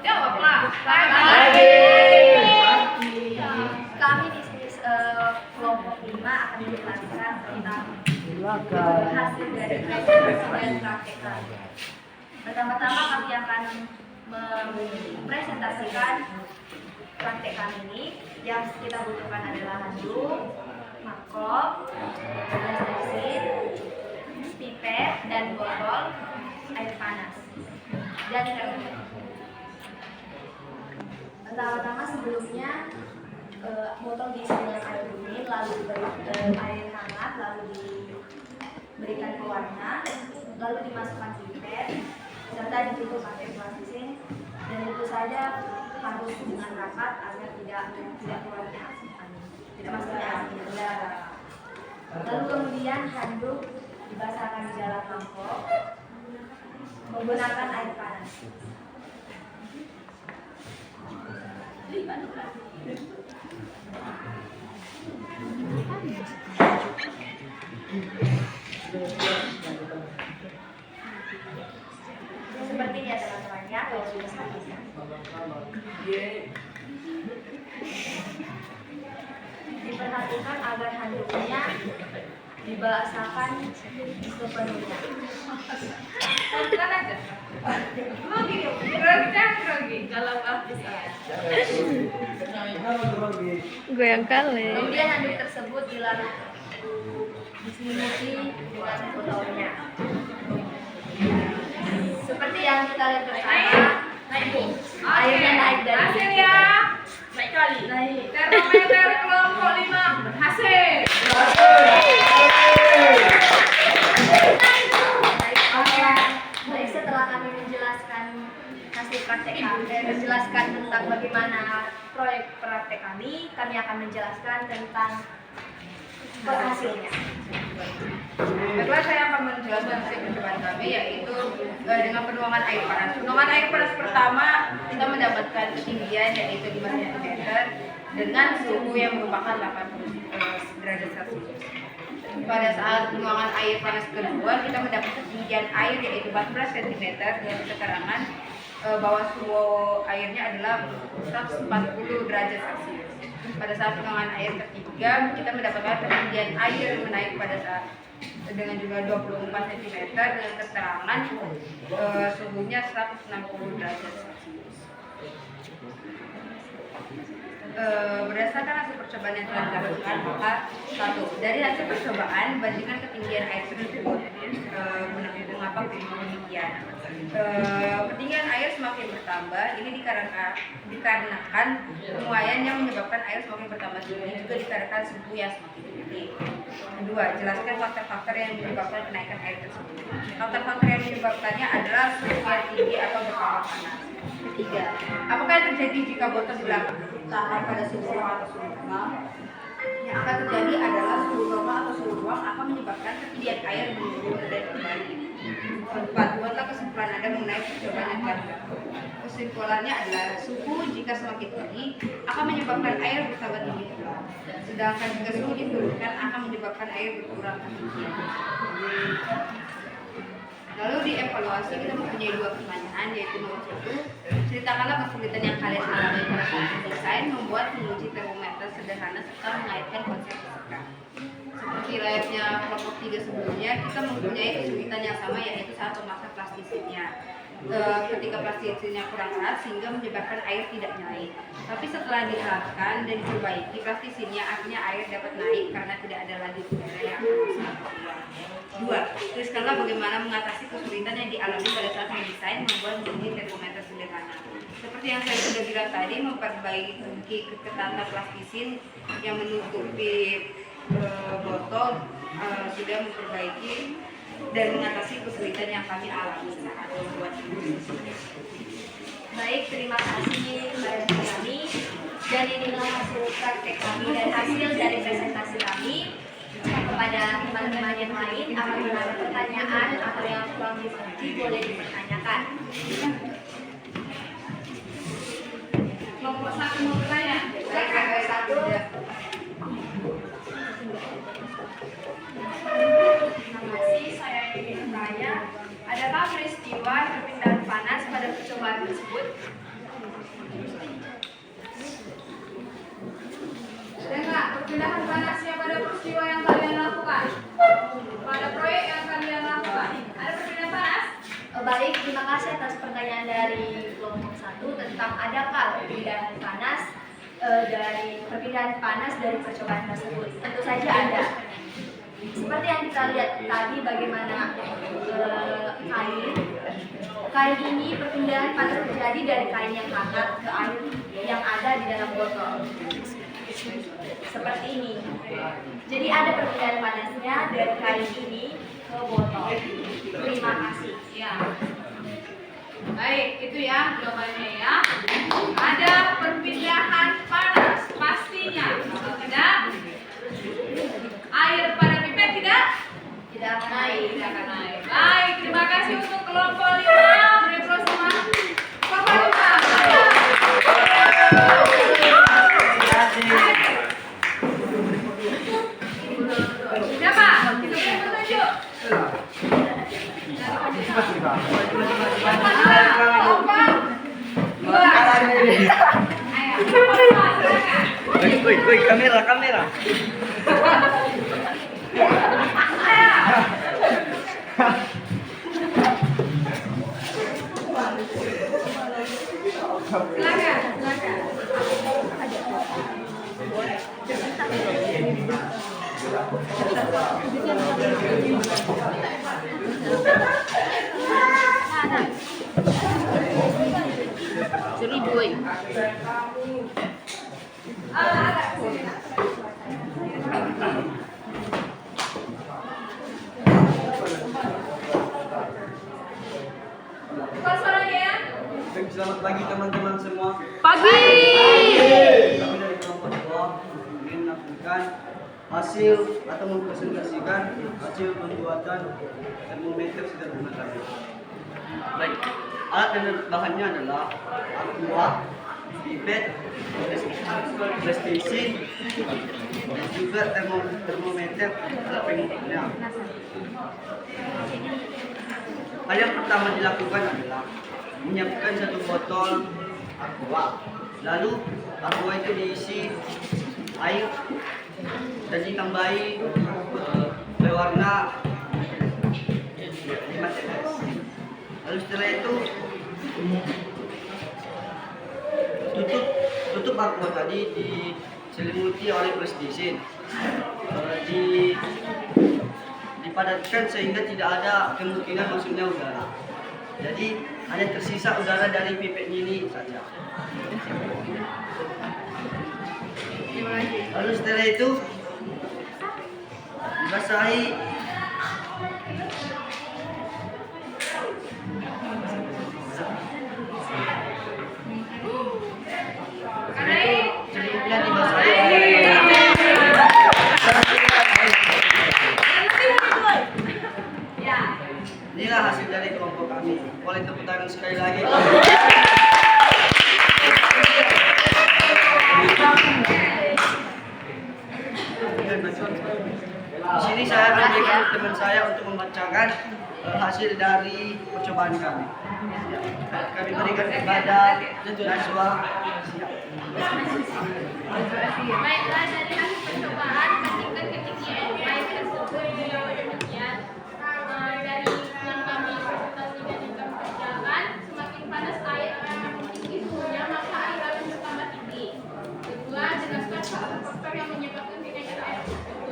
Jawablah. Kami di sini kelompok 5 akan menjelaskan tentang hasil dari presentasi dan praktek kami. Pertama-tama kami akan mempresentasikan praktek kami ini. Yang kita butuhkan adalah handuk, mangkok, plastisin, pipet dan botol air panas dan termometer. Pertama-tama sebelumnya botol diisi dengan air dingin, lalu air hangat, lalu diberikan pewarna, lalu dimasukkan pipet serta ditutup pakai plastisin, dan tentu saja harus dengan rapat agar tidak keluarnya angin, tidak masuknya angin udara. Lalu kemudian handuk dibasahkan di dalam mangkok menggunakan air panas. Seperti ini ya teman-teman ya, kalau sudah habis. Diperhatikan agar handuknya dibasahkan sepenuhnya. Pelan aja. Grogi. Kalau habis Goyang kali. Kemudian handuk tersebut dilarut diselimuti dengan botolnya. Seperti yang kita lihat bersama, airnya naik dari hasil ya. naik kali. Naik. Termometer kelompok 5 berhasil. Baik, setelah kami menjelaskan hasil praktek kami dan menjelaskan tentang bagaimana proyek praktek kami akan menjelaskan tentang hasilnya. Baiklah, saya akan menjelaskan hasil percobaan kami, yaitu dengan penuangan air panas. Penuangan air panas pertama kita mendapatkan ketinggian yaitu 5 cm dengan suhu yang merupakan 80 derajat Celcius. Pada saat penuangan air panas kedua kita mendapat ketinggian air yaitu 14 cm dengan keterangan bahwa suhu airnya adalah 140 derajat Celcius. Pada saat penuangan air ketiga kita mendapatkan ketinggian air menaik pada saat dengan jumlah 24 cm dengan keterangan suhunya 160 derajat Celcius. Berdasarkan hasil percobaan yang telah dilakukan, maka satu dari hasil percobaan bandingkan ketinggian air tersebut. Mengapa demikian? Ketinggian air semakin bertambah ini dikarenakan penuaian yang menyebabkan air semakin bertambah tinggi juga dikarenakan suhu yang semakin tinggi. Kedua, jelaskan faktor-faktor yang menyebabkan kenaikan air tersebut. Faktor-faktor yang menyebabkannya adalah suhu yang tinggi atau bertambah panas. Ketiga, apakah yang terjadi jika botol diletakkan pada suhu ruang atau suhu normal? Yang akan terjadi adalah suhu normal atau suhu ruang akan menyebabkan ketinggian air menurun dan kembali. Keempat, buatlah kesimpulan Anda mengenai percobaan yang telah dilakukan. Kesimpulannya adalah suhu jika semakin tinggi akan menyebabkan air bertambah tinggi pula. Sedangkan jika suhu diturunkan akan menyebabkan air berkurang ketinggian. Lalu dievaluasi kita mempunyai 2 pertanyaan, yaitu nomor 1, ceritakanlah kesulitan yang kalian alami pada saat mendesain, membuat, menguji termometer sederhana serta mengaitkan konsep fisika. Seperti layaknya kelompok 3 sebelumnya, kita mempunyai kesulitan yang sama, yaitu saat memasang plastisinnya. Ketika plastisinnya kurang keras sehingga menyebabkan air tidak naik. Tapi setelah diharapkan dan diperbaiki plastisinnya, akhirnya air dapat naik karena tidak ada lagi udara yang keluar. 2. Tuliskanlah bagaimana mengatasi kesulitan yang dialami pada saat mendesain, membuat menjadi termometer sederhana. Seperti yang saya sudah bilang tadi, memperbaiki ketatan plastisin yang menutupi botol sudah memperbaiki dan mengatasi kesulitan yang kami alami saat membuat ini. Baik, terima kasih kepada kami. Dan inilah hasil praktek kami dan hasil dari presentasi kami. Kepada teman-teman yang lain, apabila ada pertanyaan atau yang kurang dimengerti boleh dipertanyakan. Kelompok 1 mau bertanya? Baik, kelompok 1. Terima kasih, saya ingin bertanya, adakah peristiwa perpindahan panas pada percobaan tersebut? Enggak, perpindahan panasnya pada peristiwa yang kalian lakukan. Pada proyek yang kalian lakukan. Ada perpindahan panas? Baik, terima kasih atas pertanyaan dari kelompok 1 tentang adakah perpindahan panas dari percobaan tersebut. Tentu saja ada. Seperti yang kita lihat tadi bagaimana kain ini perpindahan panas terjadi dari kain yang hangat ke air yang ada di dalam botol. Seperti ini. Jadi ada perpindahan panasnya dari kain ini ke botol. Terima kasih. Ya. Baik, itu ya jawabannya ya. Ada perpindahan panas pastinya. Kalau tidak, air pada pipet tidak Tidak akan naik. akan naik. Baik, terima kasih untuk kelompok 5. Beri aplaus semua. Kelompok 5. Siapa? Kita beri petunjuk. Kelompok 2. Ayo, kelompok 2, silakan. Woi, kamera. Buka suaranya ya. Selamat pagi teman-teman semua. Pagi. Kami dari kelompok 2 ingin melakukan hasil atau mempresentasikan hasil pembuatan termometer sederhana kami. Baik, alat dan bahannya adalah aqua, pipet, PlayStation, dan juga termometer alat pengukurnya. Hal yang pertama dilakukan adalah menyiapkan satu botol aqua. Lalu aqua itu diisi air dan ditambahi berwarna 5 tetes. Lalu setelah itu tutup aqua tadi diselimuti oleh plastisine. Dipadatkan sehingga tidak ada kemungkinan masuknya udara. Jadi hanya tersisa udara dari pipetnya ini saja. Lalu setelah itu dibasahi secukupnya dibasahi Ya. Inilah hasil dari kelompok kami. Boleh tepuk tangan sekali lagi. Di sini saya memberikan teman saya untuk membacakan hasil dari percobaan kami. Kami berikan kepada Najwa. Baiklah, dari hasil percobaan pastikan ketinggian air tersebut beliau demikian. Dari yang kami presentasikan yang kami kerjakan, semakin panas air akan makin tinggi suhunya, maka air akan bertambah tinggi. Kedua, jelaskan faktor-faktor yang menyebabkan kenaikan air tersebut,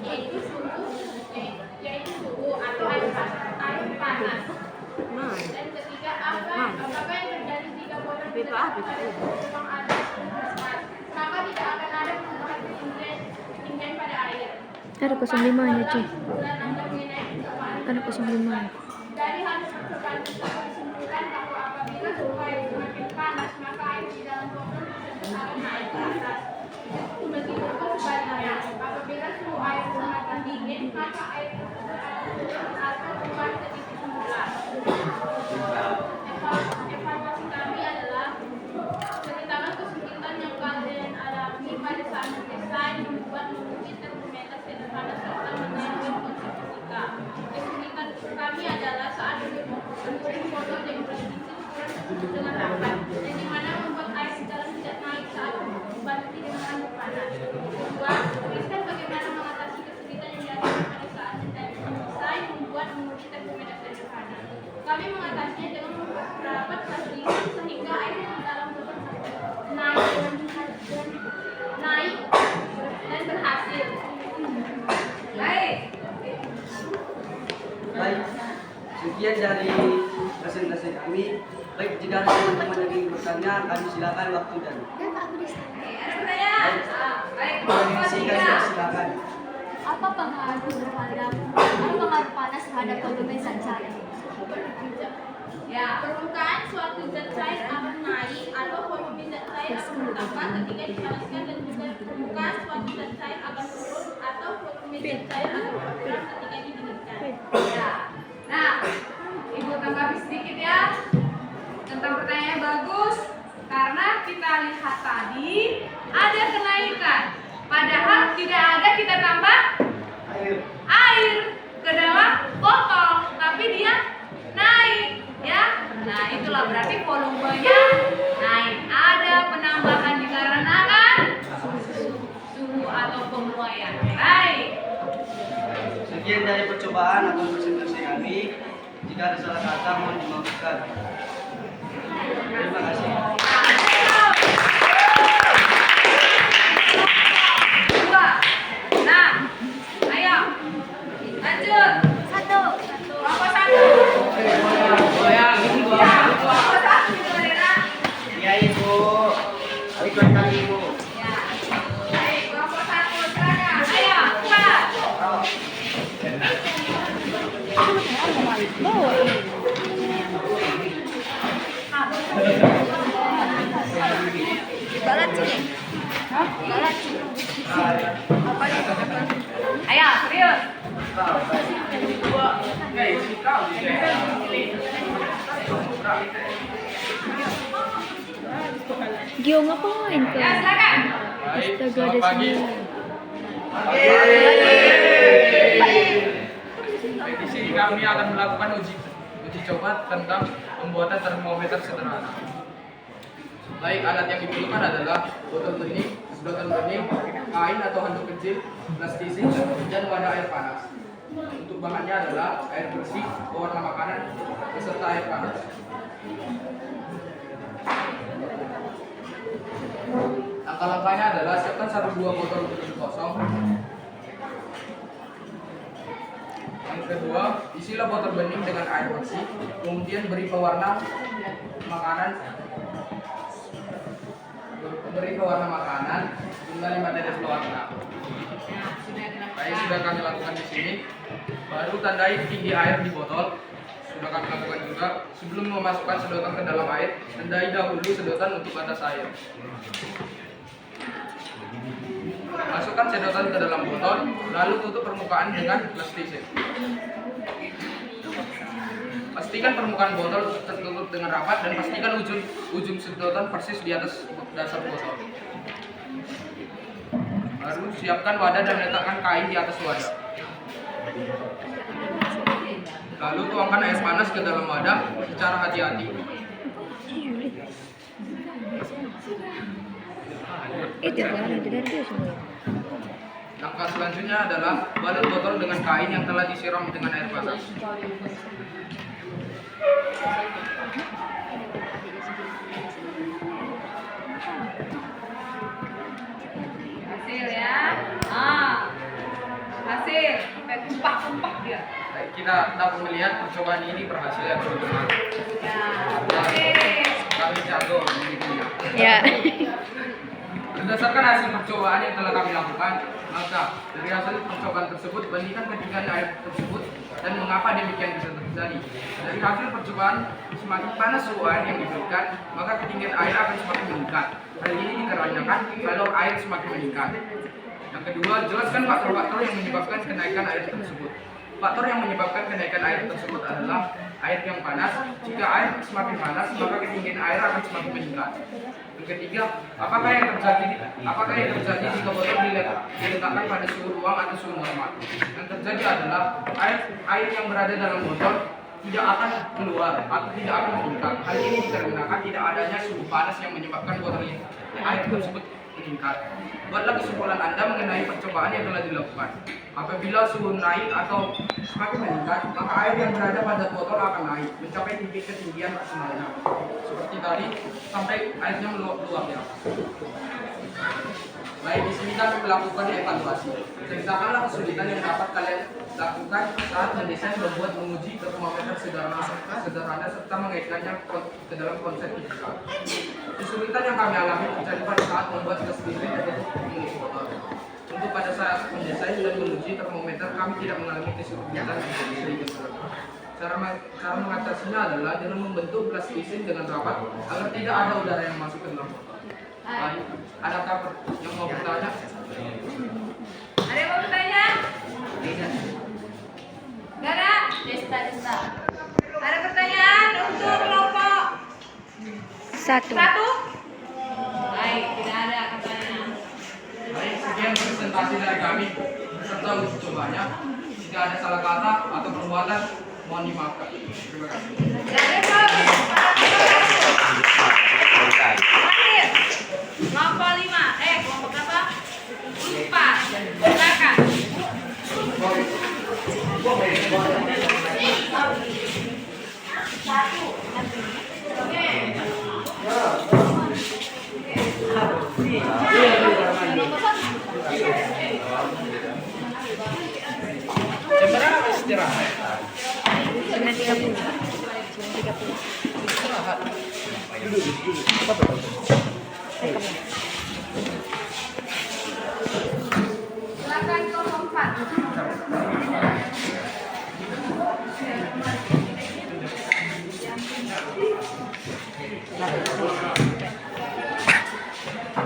yaitu suhu atau air panas. Dan ketiga, apakah yang terjadi jika botol tidak memang ada maka tidak akan ada perubahan ketinggian pada air. Ada 05 ya, Ci. Ada 05. Dari hasil percobaan tersebut disimpulkan bahwa apabila suhu air semakin panas, maka air di dalam botol akan naik ke atas. Begitupun sebaliknya, apabila suhu air semakin dingin, maka air tersebut akan turun atau kembali ke titik semula. Evaluasi kami adalah ketimpangan kesulitan yang kalian alami pada saat mendesain, membuat, menguji termometer sederhana serta menyiapkan konsep fisika. Kesulitan kami adalah saat mengukur foto dan presisi ukuran dengan rapat, dan di mana membuat air di dalam tidak naik saat dibantu dengan air panas. Kedua, tuliskan bagaimana mengatasi kesulitan yang dihadapi pada saat mendesain, membuat, menguji termometer sederhana. Kami mengatasinya dengan membuat rapat plastisine sehingga air di dalam botol naik dan berhasil. Baik. Baik, sekian dari presentasi kami. Baik, jika ada teman-teman yang ingin bertanya, kami silakan waktu dan Baik. silakan. Apa pengaruh panas terhadap volume zat cair? Ya. Permukaan suatu zat cair akan naik atau volume zat cair akan bertambah ketika dipanaskan, dan juga permukaan suatu zat cair akan turun atau volume zat cair akan berkurang ketika didinginkan. Ya. bagus karena kita lihat tadi ada kenaikan. Padahal tidak ada kita tambah air ke dalam botol, tapi dia naik ya. Nah, itulah berarti volumenya naik. Ada penambahan dikarenakan suhu atau penguaian. Baik. Sekian dari percobaan atau presentasi kami. Jika ada salah kata mohon dimaafkan. Terima kasih. Dua. Nah, ayo lanjut. Satu. Kelompok satu. Kelompok satu itu Lena. Iya Ibu. Ikut kami Ibu. Ya. Baik, kelompok satu silakan. Ayo, cepat. Ayo, serius. Gio ngapain Ya, kau? silakan. Astaga, ada semua. Di sini kami akan melakukan uji coba tentang pembuatan termometer sederhana. Baik, alat yang diperlukan adalah botol bening, sedotan bening, kain atau handuk kecil, plastisin, dan wadah air panas. Untuk bahannya adalah air bersih, pewarna makanan, beserta air panas. Langkah-langkahnya adalah siapkan 1-2 botol bening kosong. Yang kedua, isilah botol bening dengan air bersih, kemudian beri pewarna makanan, hingga 5 tetes pewarna. Baik, sudah kami lakukan di sini. Baru tandai tinggi air di botol. Sudah kami lakukan juga. Sebelum memasukkan sedotan ke dalam air, tandai dahulu sedotan untuk batas air. Masukkan sedotan ke dalam botol, lalu tutup permukaan dengan plastisin. Pastikan permukaan botol tertutup dengan rapat dan pastikan ujung sedotan persis di atas dasar botol. Baru siapkan wadah dan letakkan kain di atas wadah. Lalu tuangkan air panas ke dalam wadah secara hati-hati. Dari dia semua. Langkah selanjutnya adalah balut botol dengan kain yang telah disiram dengan air panas. Hasil ya. Hasil. Sampai tumpah-tumpah dia. Baik, kita dapat melihat percobaan ini berhasil ya teman-teman. Ya. Hasil. Kami jago memilikinya. Ya. Berdasarkan hasil percobaan yang telah kami lakukan, maka dari hasil percobaan tersebut bandingkan ketinggian air tersebut dan mengapa demikian bisa terjadi. Dari hasil percobaan, semakin panas suhu air yang diberikan, maka ketinggian air akan semakin meningkat. Hal ini dikarenakan kalau air semakin meningkat. Yang kedua, jelaskan faktor-faktor yang menyebabkan kenaikan air tersebut. Faktor yang menyebabkan kenaikan air tersebut adalah air yang panas. Jika air semakin panas, maka ketinggian air akan semakin meningkat. Yang ketiga, apakah yang terjadi jika botol diletakkan pada suhu ruang atau suhu normal? Yang terjadi adalah air yang berada dalam botol tidak akan keluar atau tidak akan meningkat. Hal ini dikarenakan tidak adanya suhu panas yang menyebabkan botol air tersebut meningkat. Buatlah kesimpulan Anda mengenai percobaan yang telah dilakukan. Apabila suhu naik atau semakin meningkat, maka air yang berada pada botol akan naik mencapai titik ketinggian maksimalnya. Seperti tadi, sampai airnya meluap ya. Baik, di sini kami melakukan evaluasi. Ceritakanlah kesulitan yang dapat kalian lakukan saat mendesain, membuat, menguji termometer sederhana serta mengaitkannya ke dalam konsep fisika. Kesulitan yang kami alami terjadi pada saat membuat sendiri untuk mengisi botol. Untuk pada saat mendesain dan menguji termometer, kami tidak mengalami kesulitan dari kesulitan. Cara mengatasinya adalah dengan membentuk plastisin dengan rapat agar tidak ada udara yang masuk ke dalam botol. Baik, adakah yang mau bertanya? Ada yang mau bertanya? Gak ada? Desta. Ada pertanyaan untuk kelompok Satu. Satu? Baik, tidak ada katanya. Baik, sekian presentasi dari kami serta uji cobanya. Jika ada salah kata atau perbuatan, mohon dimaafkan. Terima kasih. Tidak ada kelompok. Terakhir. Kelompok 5. Kelompok berapa? 4. Silakan. Jam berapa istirahat? 9.30. 9.30. Istirahat. Silakan kelompok 4.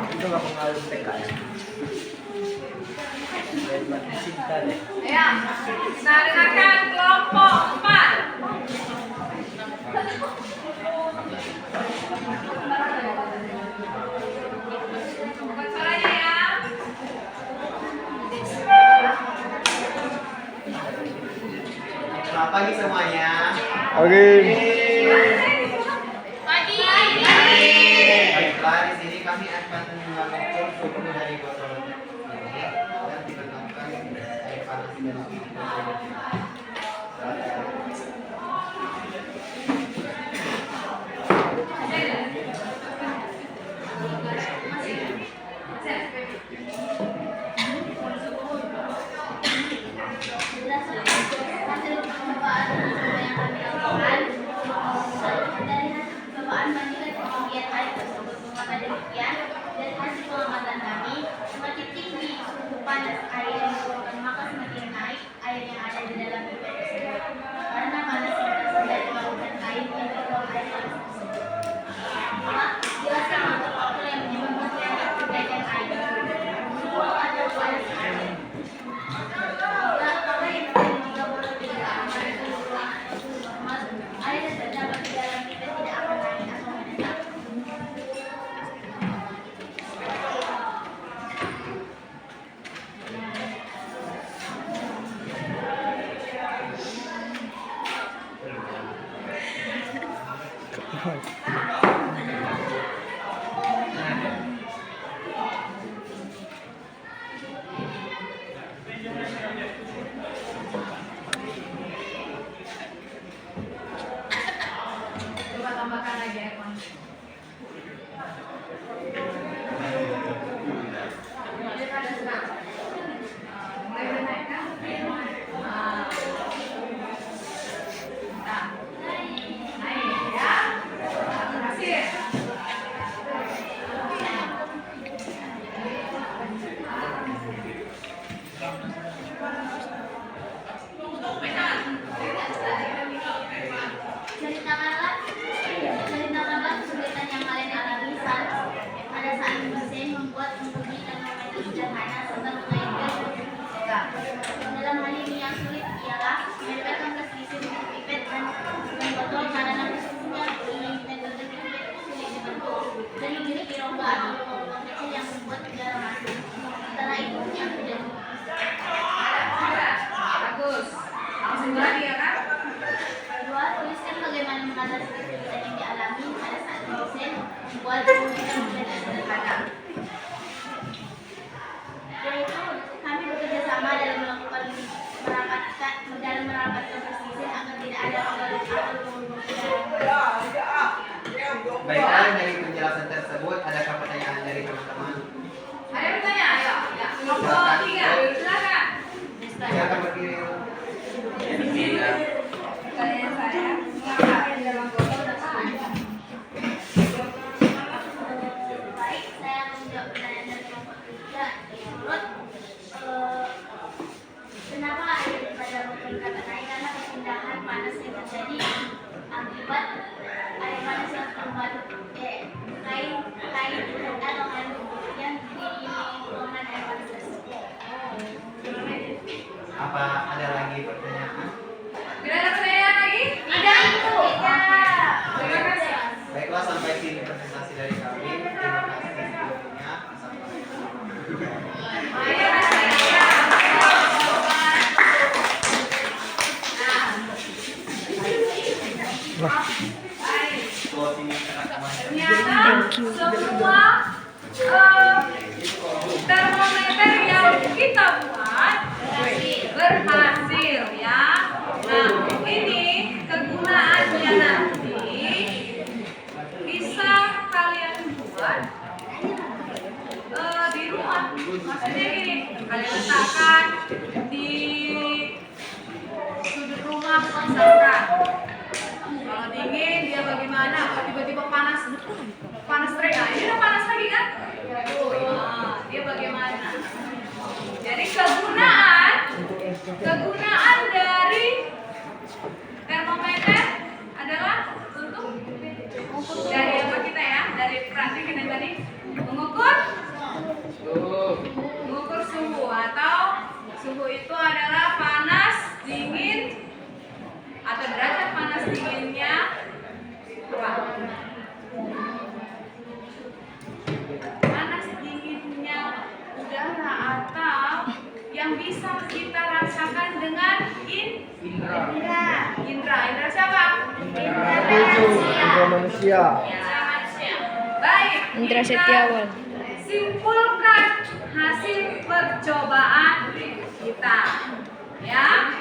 Itu nggak pengaruh PKS. Cinta deh. Ya, kita dengarkan kelompok 4. Bukan suaranya ya. Selamat pagi semuanya. Oke. Pagi. Baiklah, di sini kami akan mengukur suhu dari botol ini dan ditambahkan air panas dari Hasil percobaan yang kami lakukan dari hasil percobaan bandingkan ketinggian air tersebut. Maka demikian dari hasil pengamatan kami, semakin tinggi suhu panas air yang dikeluarkan maka semakin naik air yang ada di dalam pipet tersebut. Karena panas yang berasal dari lautan kain yang terbuang air panas tersebut. Maka jelaskan faktor-faktor yang menyebabkan perbedaan air. Suhu atau panas air. Air yang terdapat di dalam pipet tidak akan naik atau menetap. Coba tambahkan lagi air panas. Mulai naik kan? Naik ya. Berhasil. Ceritakanlah kesulitan yang kalian alami pada saat mesin membuat menguji dan momentum sederhana serta mengaitkan juga. Dalam hal ini yang sulit ialah menempelkan presisi untuk pipet dan botol karena susunya dan pipet sulit dibentuk dan memiliki rongga atau lubang kecil yang membuat udara masuk. Setelah itu yang tidak Bagus. Langsung lagi ya kan? kedua, tuliskan bagaimana mengatasi kesulitan yang dialami pada saat mesin membuat menguji dan sederhana. Yaitu kami bekerja sama dalam melakukan merapatkan presisi agar tidak ada pengaruh atau lubang udara. Baiklah, dari penjelasan tersebut adakah pertanyaan dari teman-teman? Ada pertanyaan? Ya. Kelompok 3. Silakan. Silakan berdiri. Pertanyaan saya, mengapa air dalam botol dapat ada? Baik, saya akan menjawab pertanyaan dari kelompok 3. Menurut kenapa air pada botol kata naik karena perpindahan panas yang terjadi akibat air panas yang terbalut kain atau air yang dituangkan air panas tersebut. Apa ada lagi pertanyaan? Tidak ada pertanyaan lagi? Ada itu. Terima kasih. Baiklah, sampai sini presentasi Baik. Ternyata semua termometer yang kita buat berhasil ya. Nah, ini kegunaannya nanti bisa kalian buat di rumah. Maksudnya gini, kalian letakkan di sudut rumah misalkan. Kalau dingin dia bagaimana? Kalau tiba-tiba panas terik, nah ini udah panas lagi kan? Nah, dia bagaimana? Jadi kegunaan dari termometer adalah untuk dari apa kita ya? Dari praktek yang tadi mengukur suhu atau suhu itu adalah panas, dingin atau derajat panas dinginnya apa? Panas dinginnya udara atau yang bisa kita rasakan dengan indra siapa? Indra manusia. Indra manusia. Baik. Indra Setiawan. Simpulkan hasil percobaan kita, ya.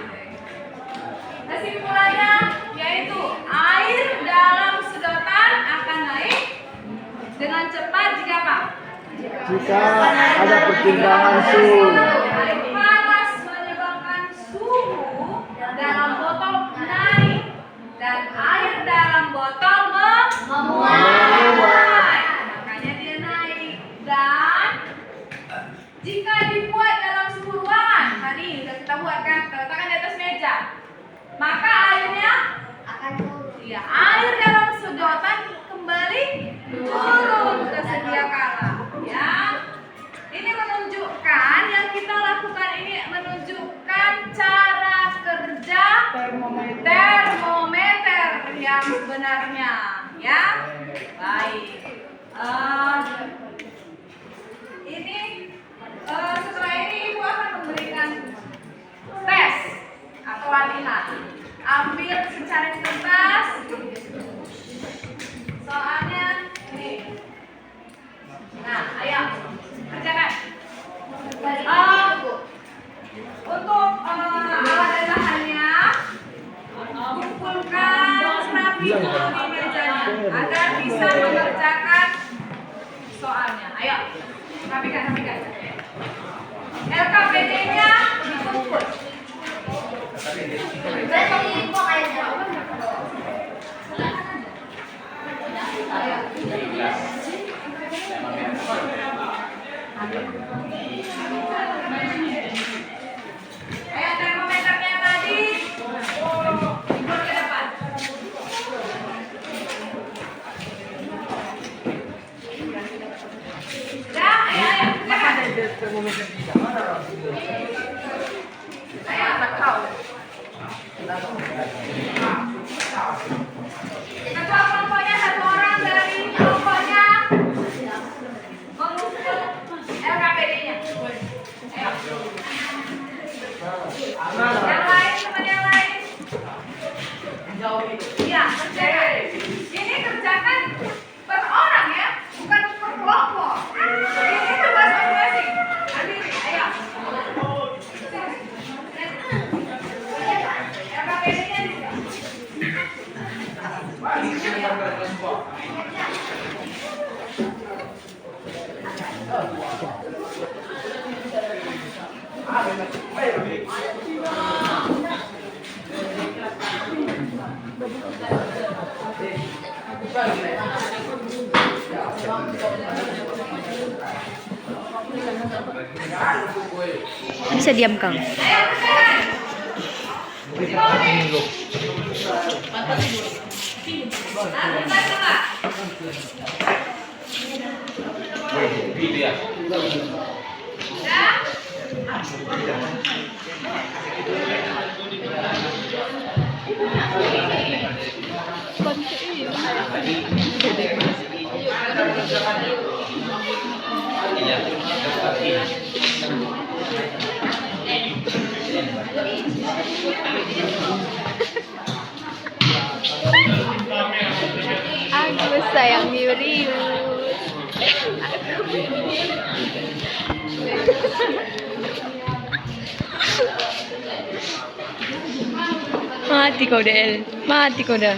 Kesimpulannya yaitu air dalam sedotan akan naik dengan cepat jika apa? Jika ada perpindahan suhu. Panas menyebabkan suhu dalam botol naik dan air dalam botol memuai. Makanya dia naik. Dan jika dibuat dalam suhu ruangan, tadi sudah kita buat kan, kita letakkan di atas meja, maka airnya akan turun. Ya, air dalam sedotan kembali turun ke sedia kala. Ya, ini menunjukkan yang kita lakukan ini menunjukkan cara kerja termometer yang sebenarnya. Ya, baik. Ini setelah ini ibu akan memberikan tes atau latihan. Ambil secari kertas. Soalnya ini. Nah, ayo kerjakan. Untuk alat dan bahannya, kumpulkan rapi di mejanya agar bisa mengerjakan soalnya. Ayo, rapikan. LKPD-nya dikumpul. Ayo termometernya tadi dibuat ke depan. Sudah, ayo. Ayo, kau. Ketua kelompoknya satu orang dari kelompoknya mengumpul LKPD-nya. Ayo. Yang lain, teman yang lain. Iya, kerjakan. Ini kerjakan per orang ya, bukan per kelompok. Ini tugas masing-masing. Ambil, ayo. LKPD-nya di sini. Bisa diam kau. Ayo, kerjakan. Sayang Yurius. Mati kau Del. Mati kau dah.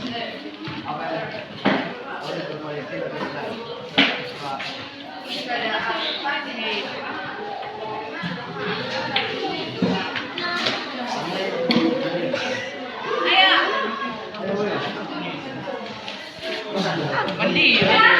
Mandi ya.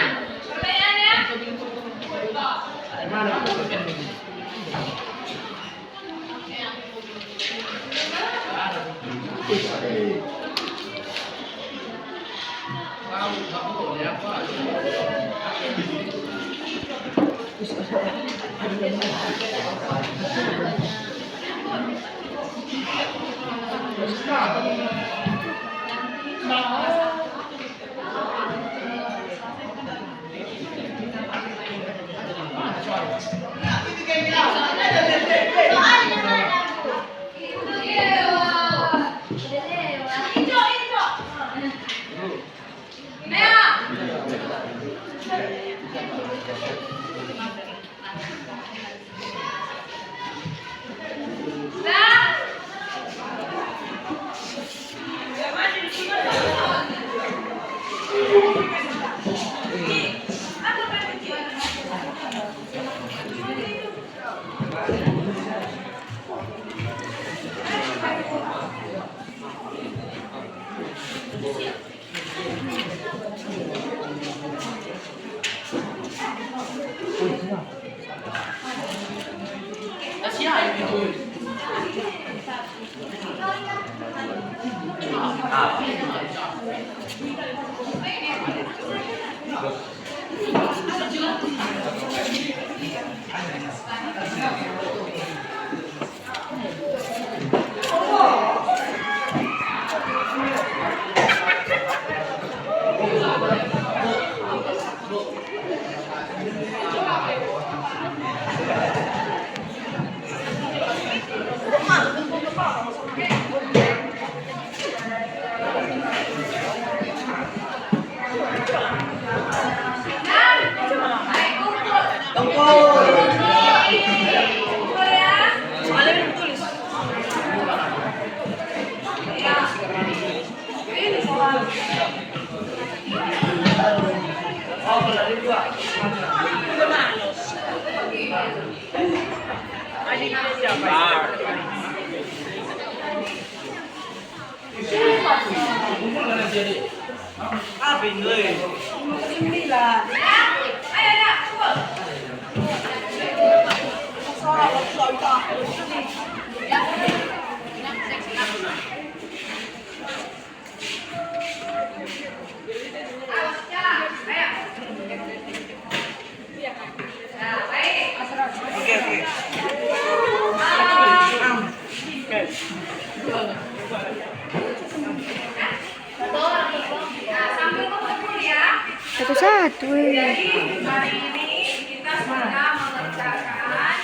Satu-satu. Jadi hari ini kita sudah mengerjakan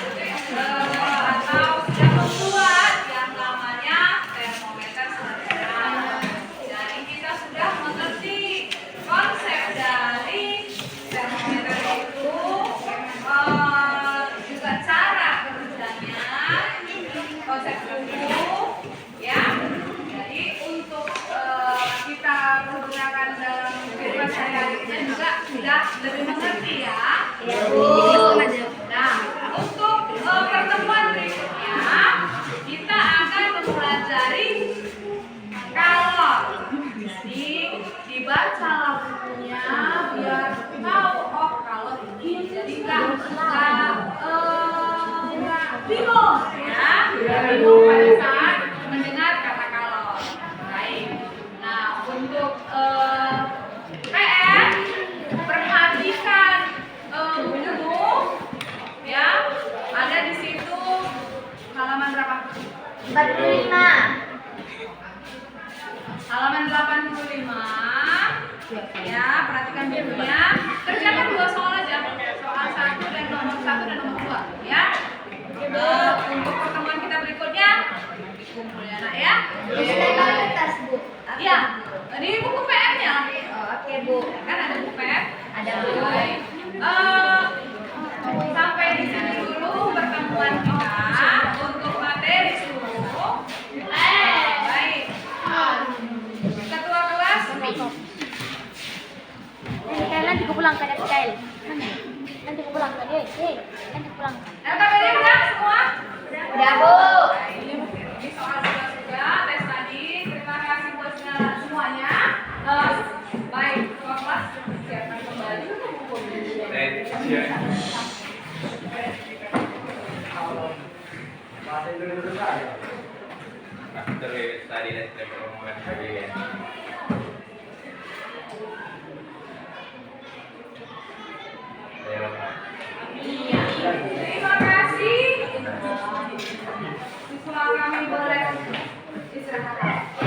atau sudah membuat yang namanya termometer sederhana. Jadi kita sudah mengerti konsep dari termometer itu, juga cara kerjanya, konsep umum, ya. Jadi untuk kita menggunakan dalam kehidupan sehari-hari kita juga sudah lebih mengerti ya. Nah, untuk pertemuan berikutnya kita akan mempelajari kalor. Jadi dibaca bukunya biar tahu oh kalor ini. Jadi nggak bingung ya. Nggak bingung pada saat mendengar kata kalor. Baik. Nah, untuk PR perhatikan buku ya, ada di situ halaman berapa? 45. Halaman 85 ya, perhatikan bukunya, kerjakan 2 soal aja, soal 1 dan nomor 2 ya. Untuk pertemuan kita berikutnya kumpul ya nak ya. kertas Bu. Ya, di buku PR-nya. Oke Bu. Kan ada buku PR? Ada. Baik. Sampai di sini dulu pertemuan kita untuk materi suruh. Baik. Ketua kelas. Nanti aku pulang ke Kyle. Nanti aku pulang ke nanti aku pulang. LKPD udah semua? Udah Bu. Ini soal sudah tes tadi. Terima kasih buat semuanya. Baik, ketua kelas siapkan kembali. Terus tadi dan kita omongan kalian. Terima kasih. Siswa kami boleh istirahat.